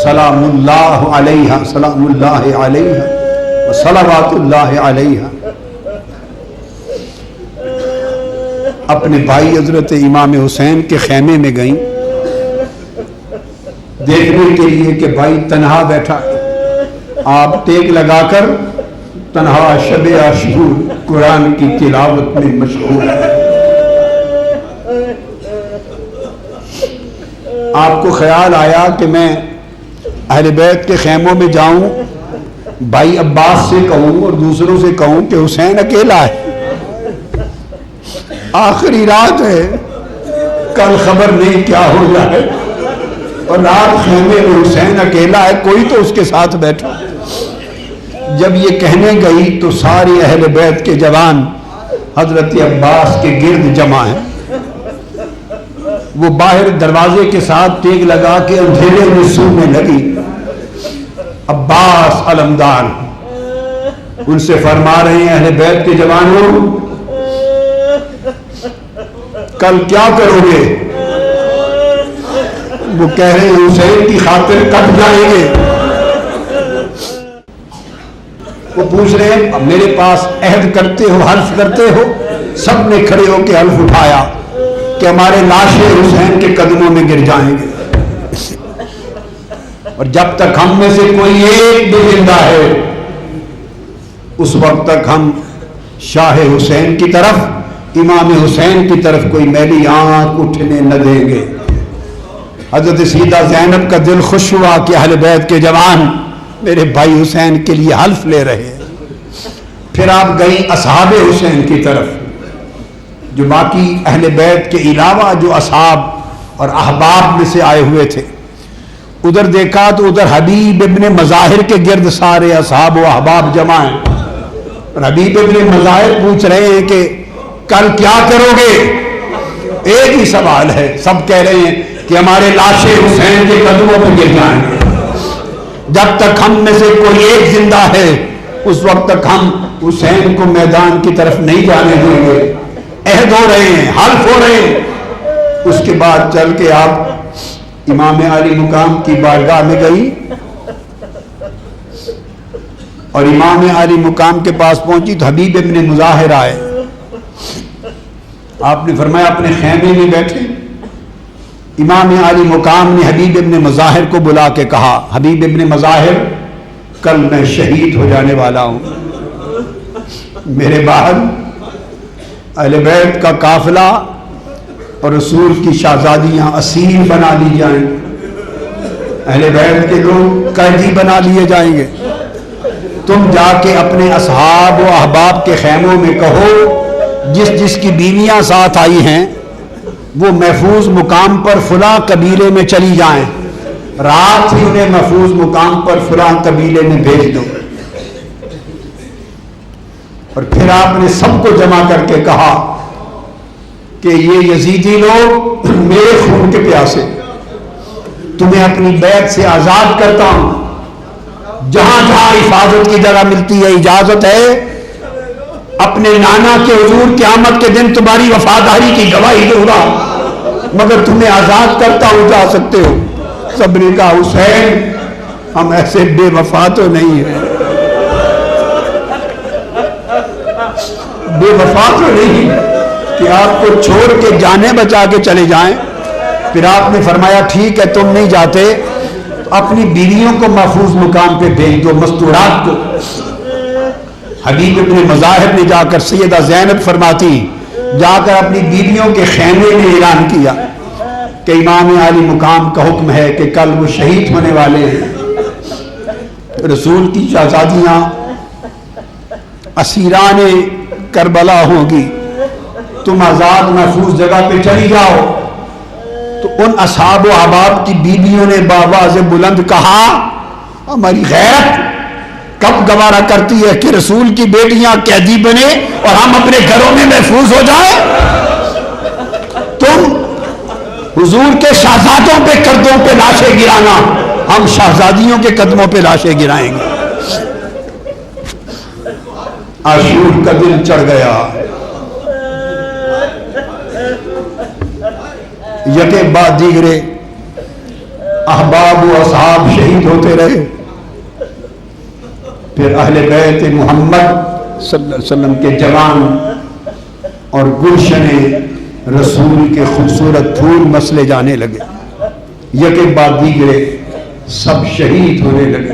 سلام اللہ علیہ, سلام اللہ علیہ و صلوات اللہ علیہ, اپنے بھائی حضرت امام حسین کے خیمے میں گئیں دیکھنے کے لیے کہ بھائی تنہا بیٹھا. آپ ٹیک لگا کر تنہا شب عاشور قرآن کی تلاوت میں مشغول ہے. آپ کو خیال آیا کہ میں اہل بیت کے خیموں میں جاؤں, بھائی عباس سے کہوں اور دوسروں سے کہوں کہ حسین اکیلا ہے, آخری رات ہے, کل خبر نہیں کیا ہو جائے, اور رات خیمے میں حسین اکیلا ہے, کوئی تو اس کے ساتھ بیٹھا. جب یہ کہنے گئی تو سارے اہل بیت کے جوان حضرت عباس کے گرد جمع ہیں. وہ باہر دروازے کے ساتھ ٹیک لگا کے اندھیرے میں سونے لگی. عباس علمدار ان سے فرما رہے ہیں اہل بیت کے جوانوں کل کیا کرو گے؟ وہ کہہ رہے ہیں حسین کی خاطر کٹ جائیں گے. وہ پوچھ رہے ہیں میرے پاس عہد کرتے ہو, حلف کرتے ہو؟ سب نے کھڑے ہو کے حلف اٹھایا کہ ہمارے لاشیں حسین کے قدموں میں گر جائیں گے, اور جب تک ہم میں سے کوئی ایک بھی زندہ ہے اس وقت تک ہم شاہ حسین کی طرف, امام حسین کی طرف کوئی میلی آنکھ اٹھنے نہ دیں گے. حضرت سیدہ زینب کا دل خوش ہوا کہ اہل بیت کے جوان میرے بھائی حسین کے لیے حلف لے رہے ہیں. پھر آپ گئیں اصحاب حسین کی طرف, جو باقی اہل بیت کے علاوہ جو اصحاب اور احباب میں سے آئے ہوئے تھے. ادھر دیکھا تو ادھر حبیب ابن مظاہر کے گرد سارے اصحاب و احباب جمع ہیں. اور حبیب ابن مظاہر پوچھ رہے ہیں کہ کل کیا کرو گے؟ ایک ہی سوال ہے. سب کہہ رہے ہیں کہ ہمارے لاشیں حسین کے قدموں پہ گر جائیں گے. جب تک ہم میں سے کوئی ایک زندہ ہے اس وقت تک ہم حسین کو میدان کی طرف نہیں جانے دیں گے. عہد ہو رہے ہیں، حلف ہو رہے ہیں. اس کے بعد چل کے آپ امام علی مقام کی بارگاہ میں گئی اور امام علی مقام کے پاس پہنچی تو حبیب ابن مظاہر آئے. آپ نے فرمایا اپنے خیمے میں بیٹھے. امام علی مقام نے حبیب ابن مظاہر کو بلا کے کہا حبیب ابن مظاہر کل میں شہید ہو جانے والا ہوں. میرے بعد اہل بیت کا قافلہ اور رسول کی شہزادیاں اسیر بنا لی جائیں. اہل بیت کے لوگ قیدی بنا لیے جائیں گے. تم جا کے اپنے اصحاب و احباب کے خیموں میں کہو جس جس کی بیویاں ساتھ آئی ہیں وہ محفوظ مقام پر فلاں قبیلے میں چلی جائیں. رات ہی انہیں محفوظ مقام پر فلاں قبیلے میں بھیج دو. اور پھر آپ نے سب کو جمع کر کے کہا کہ یہ یزیدی لوگ میرے خون کے پیاسے، تمہیں اپنی بیعت سے آزاد کرتا ہوں. جہاں جہاں حفاظت کی جگہ ملتی ہے اجازت ہے. اپنے نانا کے حضور قیامت کے دن تمہاری وفاداری کی گواہی دوں گا مگر تمہیں آزاد کرتا ہوں، جا سکتے ہو. سب نے کہا حسین ہم ایسے بے وفا تو نہیں ہیں، بے وفا تو نہیں کہ آپ کو چھوڑ کے جانیں بچا کے چلے جائیں. پھر آپ نے فرمایا ٹھیک ہے تم نہیں جاتے تو اپنی بیویوں کو محفوظ مقام پہ بھیج دو، مستورات کو. حبیب ابن مظاہر نے جا کر سیدہ زینب فرماتی جا کر اپنی بیویوں کے خیمے میں اعلان کیا کہ امام علی مقام کا حکم ہے کہ کل وہ شہید ہونے والے ہیں. رسول کی شہزادیاں اسیران کربلا ہوں گی، تم آزاد محفوظ جگہ پہ چلی جاؤ. تو ان اصحاب و احباب کی بیویوں نے بآواز بلند کہا ہماری غیرت کب گوارا کرتی ہے کہ رسول کی بیٹیاں قیدی بنے اور ہم اپنے گھروں میں محفوظ ہو جائیں. تم حضور کے شہزادوں پہ قدموں پہ لاشیں گرانا، ہم شہزادیوں کے قدموں پہ لاشیں گرائیں گے. عاشور کا دل چڑھ گیا. یکے بعد دیگرے احباب و اصحاب شہید ہوتے رہے. پھر اہل بیت محمد صلی اللہ علیہ وسلم کے جوان اور گلشن رسول کے خوبصورت پھول مسلے جانے لگے. یکے بعد دیگرے سب شہید ہونے لگے.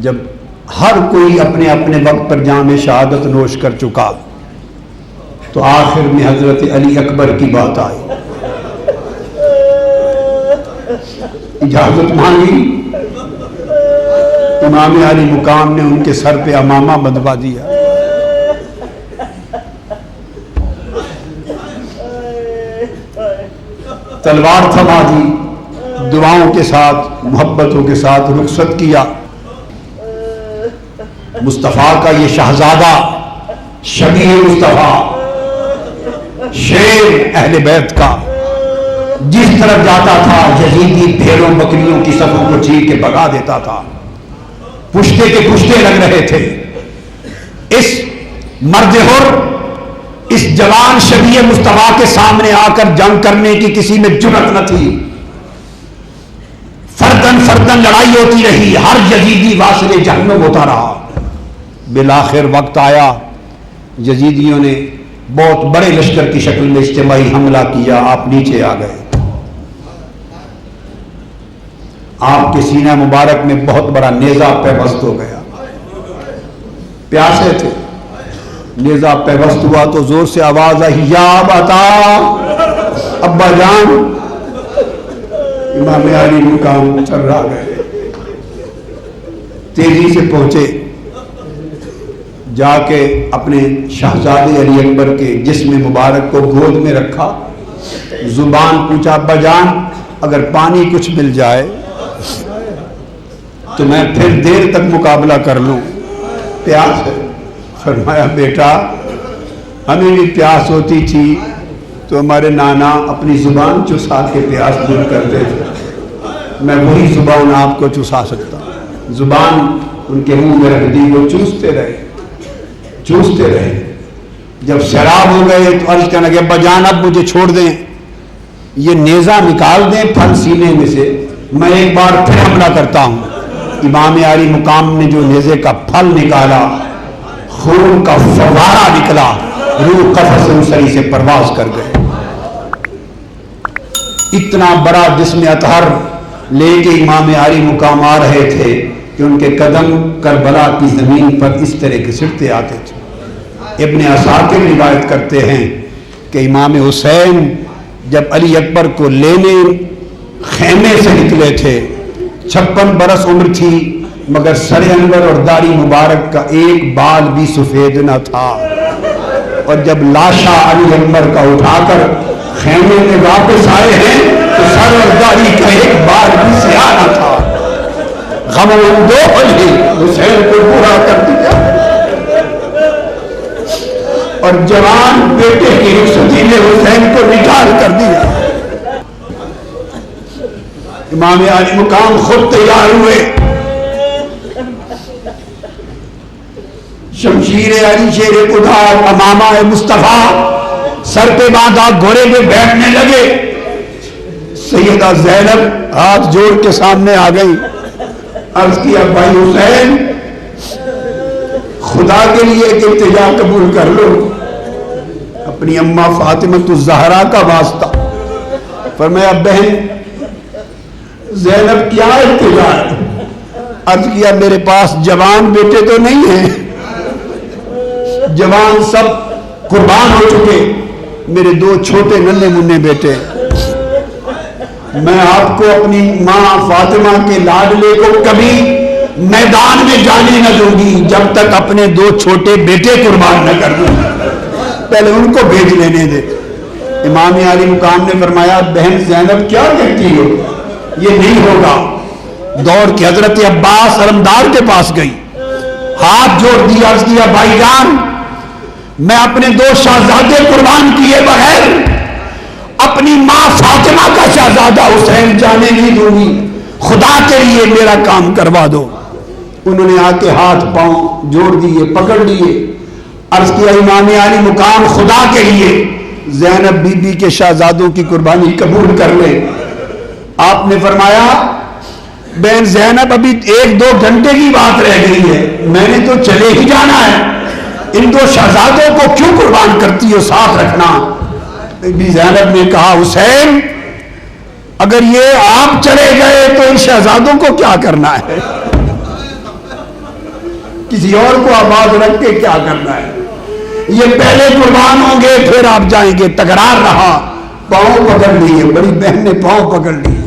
جب ہر کوئی اپنے اپنے وقت پر جام شہادت نوش کر چکا تو آخر میں حضرت علی اکبر کی بات آئی. اجازت مانگی، امام علی مقام نے ان کے سر پہ امامہ بندھوا دیا. تلوار تھما دی، دعاؤں کے ساتھ محبتوں کے ساتھ رخصت کیا. مصطفیٰ کا یہ شہزادہ شبیہ مصطفیٰ شیر اہل بیت کا جس طرف جاتا تھا یزیدی بھیڑوں بکریوں کی صفوں کو چیر کے بھگا دیتا تھا. پشتے کے پشتے لگ رہے تھے. اس مرد حر، اس جوان شبیہ مصطفیٰ کے سامنے آ کر جنگ کرنے کی کسی میں جرأت نہ تھی. فردن فردن لڑائی ہوتی رہی، ہر یزیدی واصل جہنم ہوتا رہا. بالآخر وقت آیا، یزیدیوں نے بہت بڑے لشکر کی شکل میں اجتماعی حملہ کیا. آپ نیچے آ گئے. آپ کے سینہ مبارک میں بہت بڑا نیزہ پیوست ہو گیا. پیاسے تھے، نیزہ پیوست ہوا تو زور سے آواز آئی یا بتا ابا جان. امام علی مقام چرا گئے، تیزی سے پہنچے. جا کے اپنے شہزادے علی اکبر کے جسم مبارک کو گود میں رکھا، زبان پوچھا ابا جان اگر پانی کچھ مل جائے تو میں پھر دیر تک مقابلہ کر لوں، پیاس ہے۔ فرمایا بیٹا ہمیں بھی پیاس ہوتی تھی تو ہمارے نانا اپنی زبان چسا کے پیاس دور کرتے تھے، میں وہی زبان آپ کو چسا سکتا ہوں۔ زبان ان کے منہ میں رکھ دی، وہ چوستے رہے۔ جب شراب ہو گئے تو عرض کرنے لگے ابا جان اب مجھے چھوڑ دیں، یہ نیزہ نکال دیں پھل سینے میں سے، میں ایک بار پھر حملہ کرتا ہوں۔ امام عالی مقام نے جو نیزے کا پھل نکالا، خون کا فوارہ نکلا، روح قفس انصری سے پرواز کر گئے۔ اتنا بڑا جسم اطہر لے کے امام عالی مقام آ رہے تھے کہ ان کے قدم کربلا کی زمین پر اس طرح گھسٹتے آتے تھے۔ ابن عساکر روایت کرتے ہیں کہ امام حسین جب علی اکبر کو لینے خیمے سے نکلے تھے، 56 برس عمر تھی، مگر سر انور اور داڑھی مبارک کا ایک بال بھی سفید نہ تھا، اور جب لاشا علی اکبر کا اٹھا کر خیمے میں واپس آئے ہیں تو سر اور داڑھی کا ایک بال بھی سیاہ نہ تھا۔ غم دو علی حسین کو پورا کر دیا، اور جوان بیٹے کی رخصتی نے حسین کو نکال کر دیا۔ امام علی مقام خود تیار ہوئے، شمشیر علی شیر خدا امامہ مصطفیٰ سر پہ باندھا، گھوڑے پہ بیٹھنے لگے۔ سیدہ زینب ہاتھ جوڑ کے سامنے آ گئی، عرض کیا بھائی حسین خدا کے لیے ایک التجا قبول کر لو، اپنی اماں فاطمہ الزہرا کا واسطہ۔ فرمایا بہن زینب کیا التجا ہے؟ عرض کیا میرے پاس جوان بیٹے تو نہیں ہیں، جوان سب قربان ہو چکے، میرے 2 چھوٹے ننھے منھے بیٹے، میں آپ کو اپنی ماں فاطمہ کے لاڈلے کو کبھی میدان میں جانے نہ دوں گی جب تک اپنے 2 چھوٹے بیٹے قربان نہ کر دوں، پہلے ان کو بھیج لینے دے۔ امام علی مقام نے فرمایا بہن زینب کیا کہتی ہو، یہ نہیں ہوگا۔ دوڑ کے حضرت عباس علمدار کے پاس گئی، ہاتھ جوڑ دیا، عرض کیا بھائی جان میں اپنے 2 شہزادے قربان کیے بغیر اپنی ماں فاطمہ کا شہزادہ حسین جانے نہیں دوں گی، خدا کے لیے میرا کام کروا دو۔ انہوں نے آ کے ہاتھ پاؤں جوڑ دیے، پکڑ لیے، عرض کیا امام علی مقام خدا کے لیے زینب بی بی کے شہزادوں کی قربانی قبول کر لے۔ آپ نے فرمایا بہن زینب ابھی 1-2 گھنٹے کی بات رہ گئی ہے، میں نے تو چلے ہی جانا ہے، ان 2 شہزادوں کو کیوں قربان کرتی ہو، ساتھ رکھنا۔ بی زینب نے کہا حسین اگر یہ آپ چلے گئے تو ان شہزادوں کو کیا کرنا ہے، کسی اور کو آباد رکھ کے کیا کرنا ہے، یہ پہلے قربان ہوں گے پھر آپ جائیں گے۔ تکرار رہا، پاؤں پکڑ لیے، بڑی بہن نے پاؤں پکڑ لیے،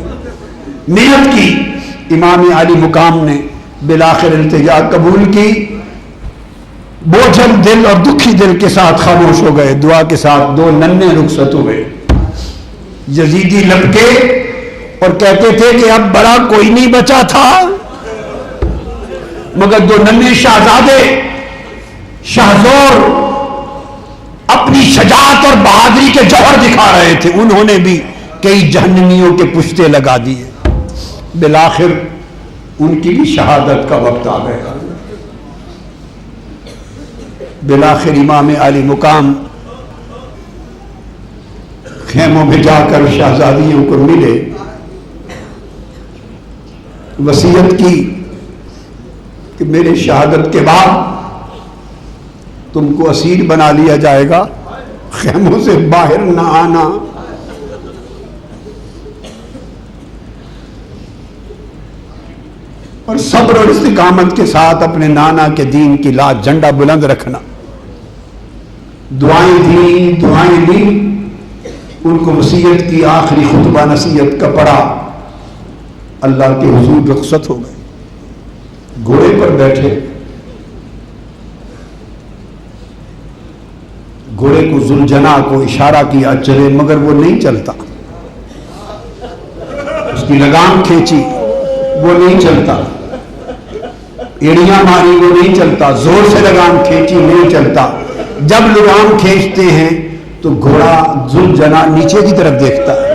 نیت کی۔ امام علی مقام نے بالآخر التجا قبول کی، بوجھل دل اور دکھی دل کے ساتھ خاموش ہو گئے، دعا کے ساتھ 2 ننھے رخصت ہوئے۔ یزیدی لپکے اور کہتے تھے کہ اب بڑا کوئی نہیں بچا تھا، مگر 2 ننھے شہزادے شہزور اپنی شجاعت اور بہادری کے جوہر دکھا رہے تھے، انہوں نے بھی کئی جہنمیوں کے پشتے لگا دیے۔ بالآخر ان کی بھی شہادت کا وقت آ گیا۔ بالآخر امام علی مقام خیموں میں جا کر شہزادیوں کو ملے، وصیت کی کہ میرے شہادت کے بعد تم کو اسیر بنا لیا جائے گا، خیموں سے باہر نہ آنا۔ اور صبر اور استقامت کے ساتھ اپنے نانا کے دین کی لاج جھنڈا بلند رکھنا۔ دعائیں دی، ان کو وصیت کی، آخری خطبہ نصیحت کا پڑھا، اللہ کے حضور رخصت ہو گئے، گھوڑے پر بیٹھے، گھوڑے کو ذوالجناح کو اشارہ کیا چلے، مگر وہ نہیں چلتا. اس کی لگام کھینچی، وہ نہیں چلتا. ایڑیاں ماری، وہ نہیں چلتا. زور سے لگام کھینچی، نہیں چلتا. جب لگام کھینچتے ہیں تو گھوڑا ذوالجناح نیچے کی طرف دیکھتا ہے.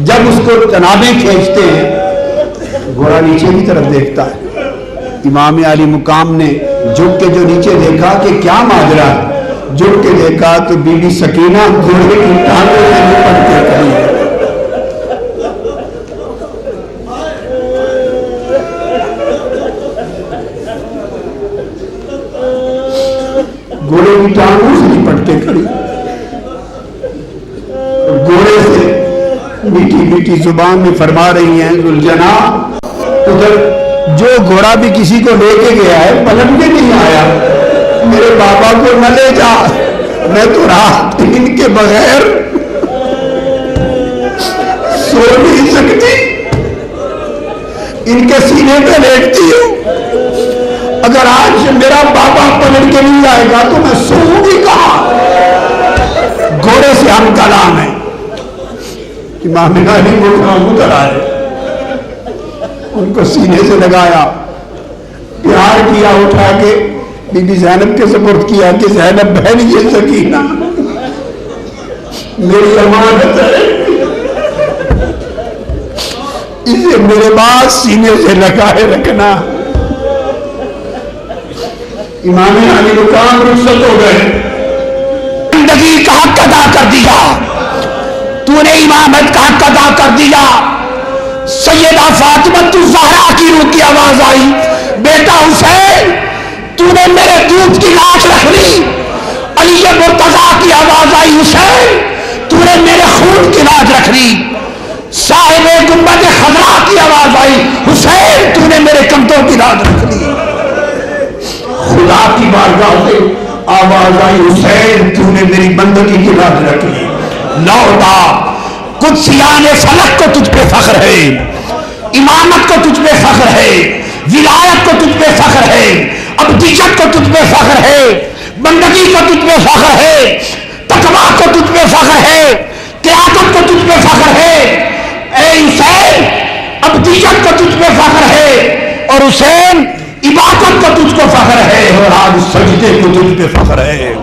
جب اس کو تنابیں کھینچتے ہیں گھوڑا نیچے کی طرف دیکھتا ہے. امام علی مقام نے جھک کے جو نیچے دیکھا کہ کیا ماجرا ہے، جھک کے دیکھا تو بی بی سکینہ گھوڑے کی ٹانگوں سے لپٹ کے کھڑی ہے. گھوڑے کی ٹانگوں سے لپٹ کے کھڑی، گھوڑے سے میٹھی میٹھی زبان میں فرما رہی ہیں ذوالجناح ادھر جو گھوڑا بھی کسی کو لے کے گیا ہے پلٹ کے نہیں آیا، میرے بابا کو نہ لے جا، میں تو رات ان کے بغیر سو نہیں سکتی، ان کے سینے پہ لیٹتی ہوں. اگر آج میرا بابا پلٹ کے نہیں آئے گا تو میں سوؤں گی کہاں؟ گھوڑے سے ہم کلام ہیں. امام علی مقام اتر آئے، ان کو سینے سے لگایا، پیار کیا، اٹھا کے بی بی زینب کے سپرد کیا کہ زینب بہن یہ سکینہ میری امانت ہے، اسے میرے پاس سینے سے لگائے رکھنا. امام علی مقام رخصت ہو گئے. زندگی کا حق ادا کر دیا، تو نے امامت کا حق ادا کر دیا. سیدہ فاطمہ الزہرا کی روح کی آواز آئی، بیٹا حسین تو نے میرے دودھ کی لاش رکھ لی. علی مرتضیٰ کی آواز آئی، حسین تو نے میرے خون کی لاش رکھ لی. صاحب گنبد خضرا کی آواز آئی، حسین تو نے میرے کمتوں کی لاش رکھ لی. خدا کی بارگاہ سے آواز آئی، حسین تو نے میری بندگی کی لاش رکھ لی. لوٹا قدسیان فلک کو تجھ پہ فخر ہے، امامت کو تجھ پہ فخر ہے، ولایت کو تجھ پہ فخر ہے، ابدیت کو تجھ پہ فخر ہے، بندگی کو تجھ پہ فخر ہے، تقویٰ کو تجھ پہ فخر ہے، قیادت کو تجھ پہ فخر ہے. اے حسین ابدیت کو تجھ پہ فخر ہے، اور حسین عبادت کو تجھ کو فخر ہے، اور آج سجدے کو تجھ پہ فخر ہے،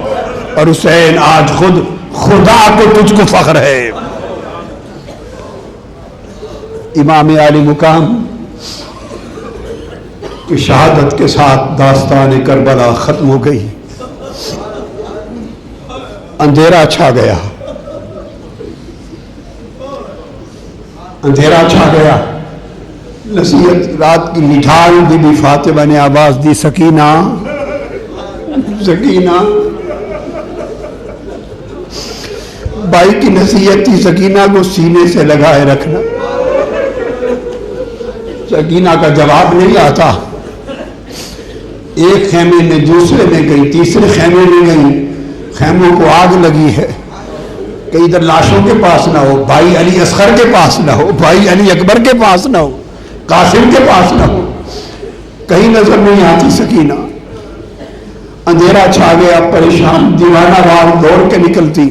اور حسین آج خود خدا کو تجھ کو فخر ہے. امام علی مقام کی شہادت کے ساتھ داستان کربلا ختم ہو گئی. اندھیرا چھا گیا، اندھیرا چھا گیا. نصیحت رات کی نٹھال بی بی فاطمہ نے آواز دی، سکینہ سکینہ. بھائی کی نصیحت تھی سکینہ کو سینے سے لگائے رکھنا. سکینہ کا جواب نہیں آتا. ایک خیمے میں دوسرے میں گئی، تیسرے خیمے میں گئی، خیموں کو آگ لگی ہے. کہ ادھر لاشوں کے پاس نہ ہو، بھائی علی اصغر کے پاس نہ ہو، بھائی علی اکبر کے پاس نہ ہو، قاسم کے پاس نہ ہو، کہیں نظر نہیں آتی سکینہ. اندھیرا چھا گیا، پریشان دیوانہ وار دوڑ کے نکلتی،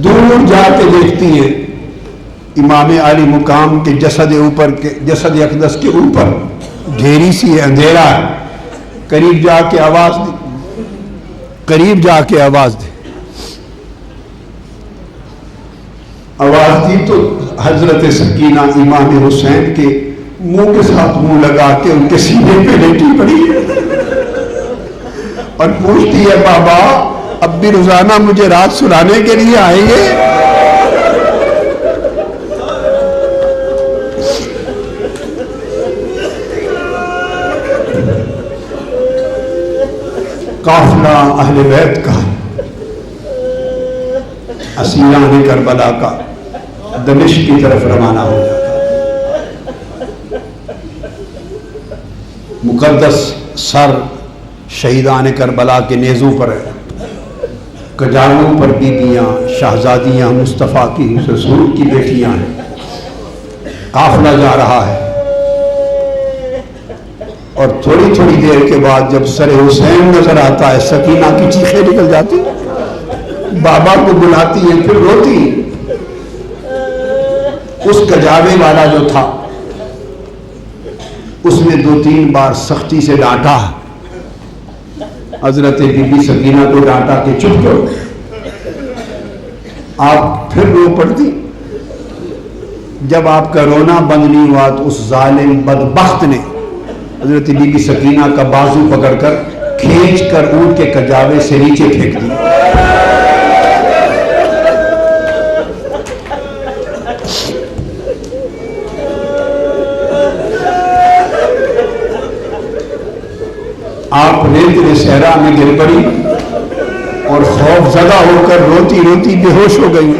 دور جا کے دیکھتی ہے امام علی مقام کے جسد اوپر کے جسد اقدس کے اوپر ڈھیری سی ہے، اندھیرا ہے. قریب جا کے آواز دی، قریب جا کے آواز دی. آواز دی تو حضرت سکینہ امام حسین کے منہ کے ساتھ منہ لگا کے ان کے سینے پہ لیٹی پڑی اور پوچھتی ہے، بابا اب بھی روزانہ مجھے رات سلانے کے لیے آئیں گے؟ قافلہ اہل بیت کا، اسیران کربلا کا دمشق کی طرف روانہ ہو جاتا. مقدس سر شہیدان کربلا کے نیزوں پر ہے، کجاووں پر بیبیاں شہزادیاں مصطفیٰ کی رسول کی بیٹیاں ہیں. قافلہ جا رہا ہے. اور تھوڑی تھوڑی دیر کے بعد جب سر حسین نظر آتا ہے سکینہ کی چیخیں نکل جاتی، بابا کو بلاتی ہے، پھر روتی۔ اس کجاوے والا جو تھا اس نے 2-3 بار سختی سے ڈانٹا، حضرت بی بی سکینہ کو ڈانٹا کہ چپ کرو، آپ پھر رو پڑتی۔ جب آپ کا رونا بند نہیں ہوا تو اس ظالم بدبخت نے حضرت بی بی سکینہ کا بازو پکڑ کر کھینچ کر اونٹ کے کجاوے سے نیچے پھینک دی۔ آپ ریت صحرا میں گر پڑی اور خوف زدہ ہو کر روتی روتی بے ہوش ہو گئی۔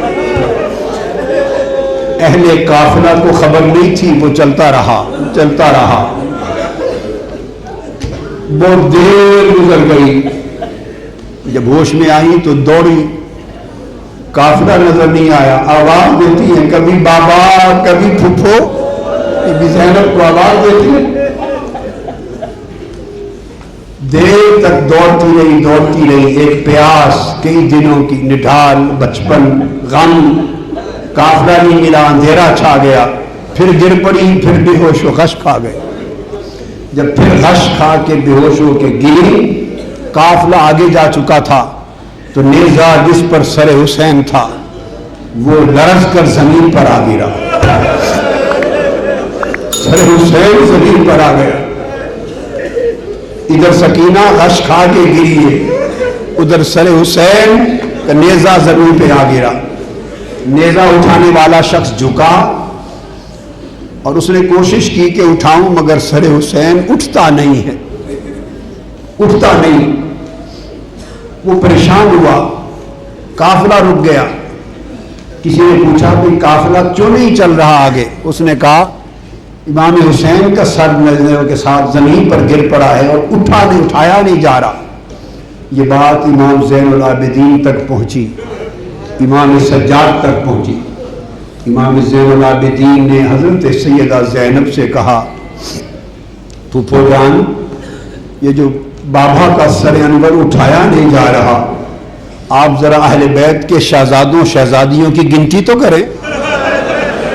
اہل قافلہ کو خبر نہیں تھی، وہ چلتا رہا۔ بہت دیر گزر گئی، جب ہوش میں آئی تو دوڑی، قافلہ نظر نہیں آیا۔ آواز دیتی ہے، کبھی بابا کبھی پھپھو، بی بی زینب کو آواز دیتی ہے۔ دیر تک دوڑتی رہی، ایک پیاس، کئی دنوں کی نڈھال، بچپن، غم، قافلہ نہیں ملا، اندھیرا چھا گیا، پھر گر پڑی، پھر بے ہوش و غش کھا گئے۔ جب پھر غش کھا کے بے ہوش ہو کے گری، قافلہ آگے جا چکا تھا تو نیزہ جس پر سر حسین تھا وہ لرز کر زمین پر آ گرا۔ سر حسین زمین پر آ گیا، ادھر سکینہ غش کھا کے گری ہے، ادھر سر حسین کا نیزہ زمین پہ آ گرا۔ نیزہ اٹھانے والا شخص جھکا اور اس نے کوشش کی کہ اٹھاؤں، مگر سر حسین اٹھتا نہیں ہے، اٹھتا نہیں۔ وہ پریشان ہوا، قافلہ رک گیا۔ کسی نے پوچھا کہ قافلہ کیوں نہیں چل رہا آگے؟ اس نے کہا امام حسین کا سر نیزے کے ساتھ زمین پر گر پڑا ہے اور اٹھایا نہیں جا رہا۔ یہ بات امام زین العابدین تک پہنچی، امام سجاد تک پہنچی۔ امام زین العابدین نے حضرت سیدہ زینب سے کہا، پھوپھو جان، یہ جو بابا کا سر انور اٹھایا نہیں جا رہا، آپ ذرا اہل بیت کے شہزادوں شہزادیوں کی گنتی تو کریں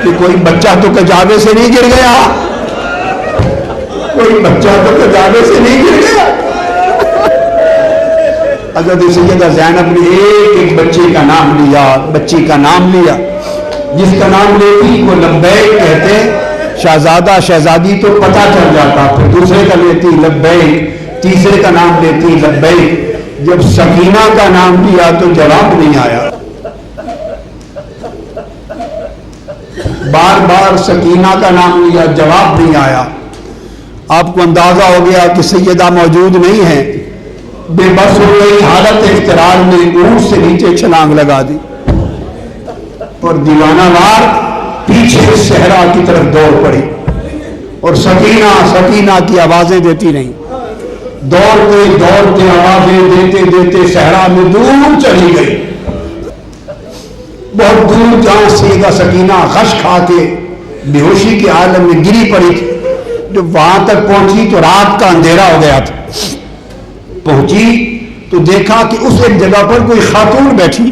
کہ کوئی بچہ تو کجاوے سے نہیں گر گیا، کوئی بچہ تو کجاوے سے نہیں گر گیا۔ حضرت سیدہ زینب نے ایک بچے کا نام لیا، بچی کا نام لیا، جس کا نام لیتی وہ لبیک کہتے، شہزادہ شہزادی تو پتہ چل جاتا، پھر دوسرے کا لیتی لبیک، تیسرے کا نام لیتی لبیک۔ جب سکینہ کا نام لیا تو جواب نہیں آیا، بار بار سکینہ کا نام لیا، جواب نہیں آیا۔ آپ کو اندازہ ہو گیا کہ سیدہ موجود نہیں ہے، بے بس ہو گئی، حالت اضطرار میں اونٹ سے نیچے چھلانگ لگا دی اور دیوانہ وار پیچھے صحرا کی طرف دوڑ پڑی، اور سکینہ کی آوازیں دیتی رہی، دوڑتے آوازیں دیتے صحرا میں دور چلی گئی، بہت دور، جہاں سیدہ سکینہ غش کھا کے بے ہوشی کے عالم میں گری پڑی تھی۔ جب وہاں تک پہنچی تو رات کا اندھیرا ہو گیا تھا۔ پہنچی تو دیکھا کہ اس ایک جگہ پر کوئی خاتون بیٹھی،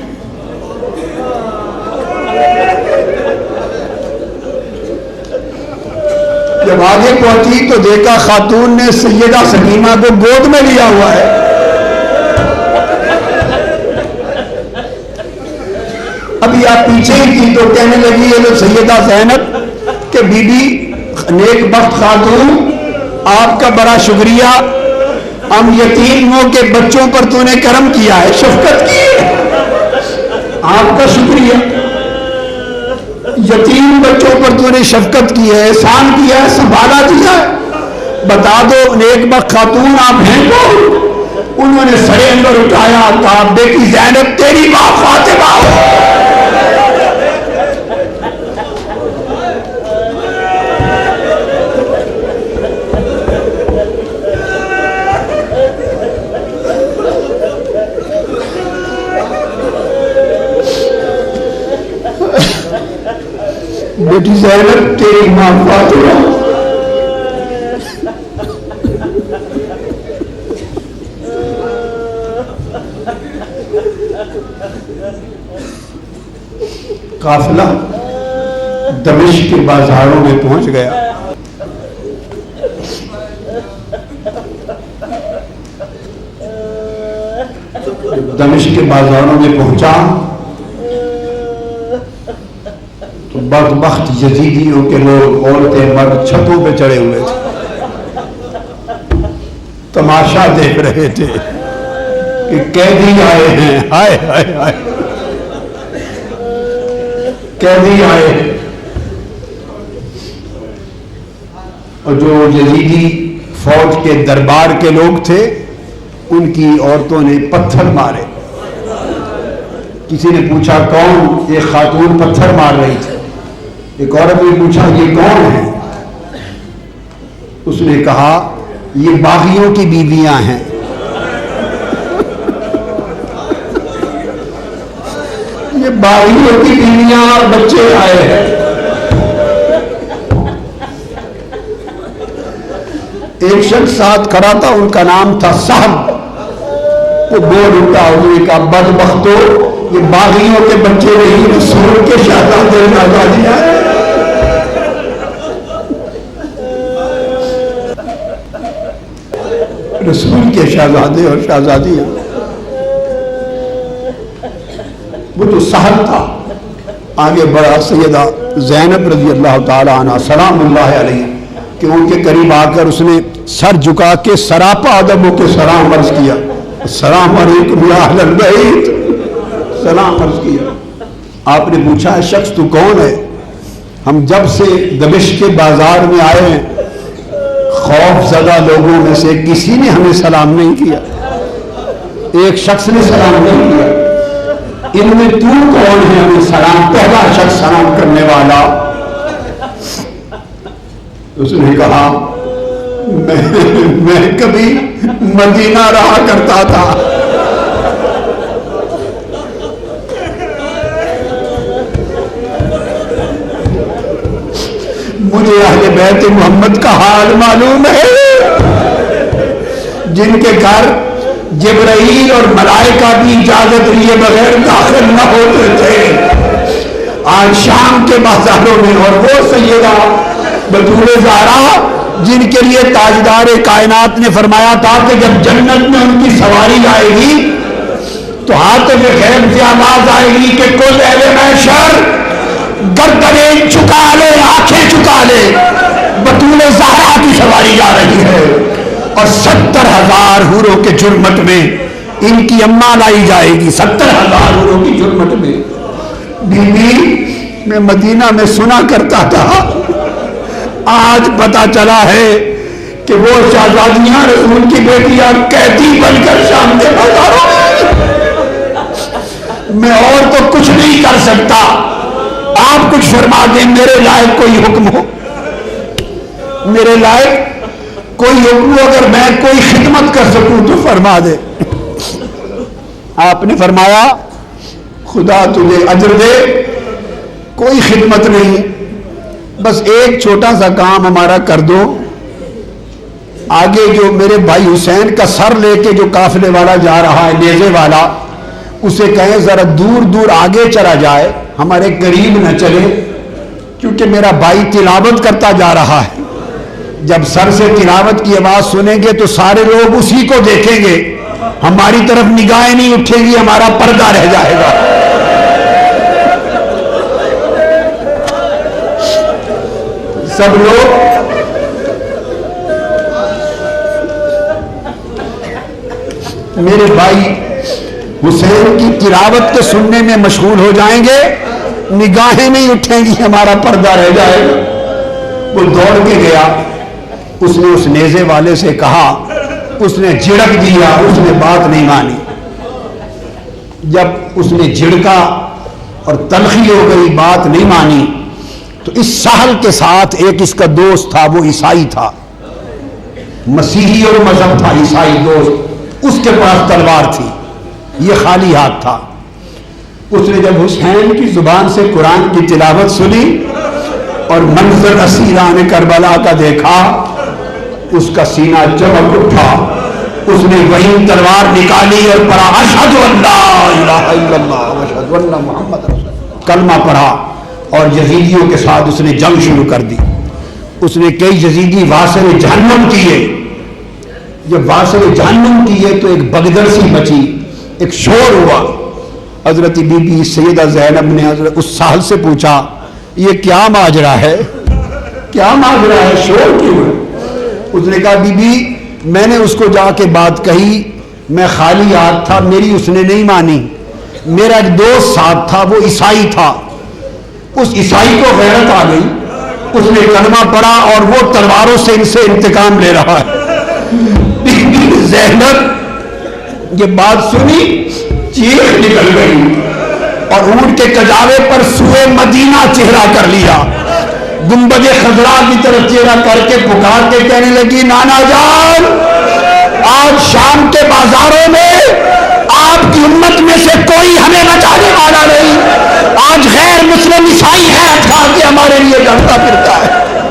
جب آگے پہنچی تو دیکھا خاتون نے سیدہ سکینہ کو گود میں لیا ہوا ہے۔ ابھی آپ پیچھے ہی تھی تو کہنے لگی یہ تو سیدہ زینب کہ بی بی نیک بخت خاتون، آپ کا بڑا شکریہ، ہم یتیموں کے بچوں پر تو نے کرم کیا ہے، شفقت کی ہے، آپ کا شکریہ، یتیم بچوں پر تو نے شفقت کی ہے، احسان کیا ہے، سنبھالا دیا ہے، بتا دو نیک بخت خاتون آپ ہیں کون؟ انہوں نے سر انور اٹھایا، کہا بیٹی زینب تیری ماں فاطمہ ہو۔ بیٹی زینب تیری ماں فاطمہ، قافلہ دمشق کے بازاروں میں پہنچ گیا. دمشق کے بازاروں میں پہنچا تو بدبخت یزیدیوں کے لوگ، عورتیں مرد چھتوں پہ چڑھے ہوئے تھے، تماشا دیکھ رہے تھے کہ قیدی آئے ہیں. ہائے ہائے ہائے، قیدی آئے ہیں. اور جو یزیدی فوج کے دربار کے لوگ تھے ان کی عورتوں نے پتھر مارے. کسی نے پوچھا کون؟ ایک خاتون پتھر مار رہی تھی. ایک عورت نے پوچھا یہ کون ہے؟ اس نے کہا یہ باغیوں کی بیویاں ہیں. یہ باغیوں کی بیویاں اور بچے آئے ہیں. ایک شخص ساتھ کھڑا تھا، ان کا نام تھا سہل. وہ بول اٹھا، اس نے کہا بدبختو، یہ باغیوں کے بچے نہیں، رسول کے شہزادے شہزادیاں ہیں. رسول کے شہزادے اور شہزادیاں. وہ جو سہل تھا آگے بڑھا، سیدہ زینب رضی اللہ تعالی عنہ سلام اللہ علیہ کہ ان کے قریب آ کر اس نے سر جھکا کے سراپا ادب ہو کے سلام عرض کیا. السلام علیکم یا اہل البیت، سلام عرض کیا. آپ نے پوچھا شخص تو کون ہے؟ ہم جب سے دمشق کے بازار میں آئے ہیں خوف زدہ لوگوں میں سے کسی نے ہمیں سلام نہیں کیا، ایک شخص نے سلام نہیں کیا. ان میں تو کون ہے ہمیں سلام؟ پہلا شخص سلام کرنے والا. اس نے کہا میں کبھی مدینہ رہا کرتا تھا، مجھے اہل بیت محمد کا حال معلوم ہے، جن کے گھر جبرائیل اور ملائکہ کی اجازت لیے بغیر داخل نہ ہوتے تھے. آج شام کے بازاروں میں، اور وہ سیدہ بطول زہرا جن کے لیے تاجدار کائنات نے فرمایا تھا کہ جب جنت میں ان کی سواری آئے گی تو ہاتھ میں غیب سے آواز آئے گی کہ کل اہل محشر گردنیں چکا لے، آنکھیں چکا لے، بطول زہرا کی سواری جا رہی ہے. اور 70,000 حوروں کے جرمٹ میں ان کی اماں لائی جائے گی. 70,000 حوروں کی جرمٹ میں. بی بی میں مدینہ میں سنا کرتا تھا، آج پتا چلا ہے کہ وہ شہزادیاں رسول کی بیٹیاں قیدی بن کر شام کے بازاروں میں اور تو کچھ نہیں کر سکتا. آپ کچھ فرما دیں، میرے لائق کوئی حکم ہو، میرے لائق کوئی حکم ہو، اگر میں کوئی خدمت کر سکوں تو فرما دے. آپ نے فرمایا خدا تجھے اجر دے، کوئی خدمت نہیں، بس ایک چھوٹا سا کام ہمارا کر دو. آگے جو میرے بھائی حسین کا سر لے کے جو قافلے والا جا رہا ہے، نیزے والا، اسے کہیں ذرا دور دور آگے چلا جائے، ہمارے قریب نہ چلے، کیونکہ میرا بھائی تلاوت کرتا جا رہا ہے. جب سر سے تلاوت کی آواز سنیں گے تو سارے لوگ اسی کو دیکھیں گے، ہماری طرف نگاہیں نہیں اٹھے گی، ہمارا پردہ رہ جائے گا. سب لوگ میرے بھائی حسین کی تلاوت کے سننے میں مشغول ہو جائیں گے، نگاہیں نہیں اٹھیں گی، ہمارا پردہ رہ جائے گا. وہ دوڑ کے گیا، اس نے اس نیزے والے سے کہا، اس نے جھڑک دیا، اس نے بات نہیں مانی. جب اس نے جھڑکا اور تلخی ہو گئی، بات نہیں مانی، تو اس سہل کے ساتھ ایک اس کا دوست تھا، وہ عیسائی تھا، مسیحی اور مذہب تھا، عیسائی دوست، اس کے پاس تلوار تھی، یہ خالی ہاتھ تھا. اس نے جب حسین کی زبان سے قرآن کی تلاوت سنی اور منظر اسیران کربلا کا دیکھا، اس کا سینہ چمک اٹھا. اس نے وہی تلوار نکالی اور پڑھا اشہد ان لا الہ الا اللہ واشہد ان محمد رسول اللہ، کلمہ پڑھا اور یزیدیوں کے ساتھ اس نے جنگ شروع کر دی۔ اس نے کئی یزیدی واصل جہنم کیے۔ جب واصل جہنم کیے تو ایک بگدڑ سی بچی، ایک شور ہوا۔ حضرت بی بی سیدہ زینب نے حضرت اس سال سے پوچھا یہ کیا ماجرا ہے، کیا ماجرا ہے، شور کیوں ہے؟ اس نے کہا بی بی میں نے اس کو جا کے بات کہی، میں خالی ہاتھ تھا، میری اس نے نہیں مانی۔ میرا ایک دوست ساتھ تھا، وہ عیسائی تھا، اس عیسائی کو غیرت آ گئی، اس نے کلمہ پڑھا اور وہ تلواروں سے ان سے انتقام لے رہا ہے۔ بی بی زینب یہ بات سنی، چیخ نکل گئی اور اونٹ کے کجاوے پر سوئے مدینہ چہرہ کر لیا، گنبد خضرا کی طرف چہرہ کر کے پکار کے کہنے لگی نانا جان آج شام کے بازاروں میں آپ کی امت میں سے کوئی ہمیں بچانے والا نہیں، آج غیر مسلم عیسائی ہے اٹھا کے ہمارے لیے لڑتا پھرتا ہے۔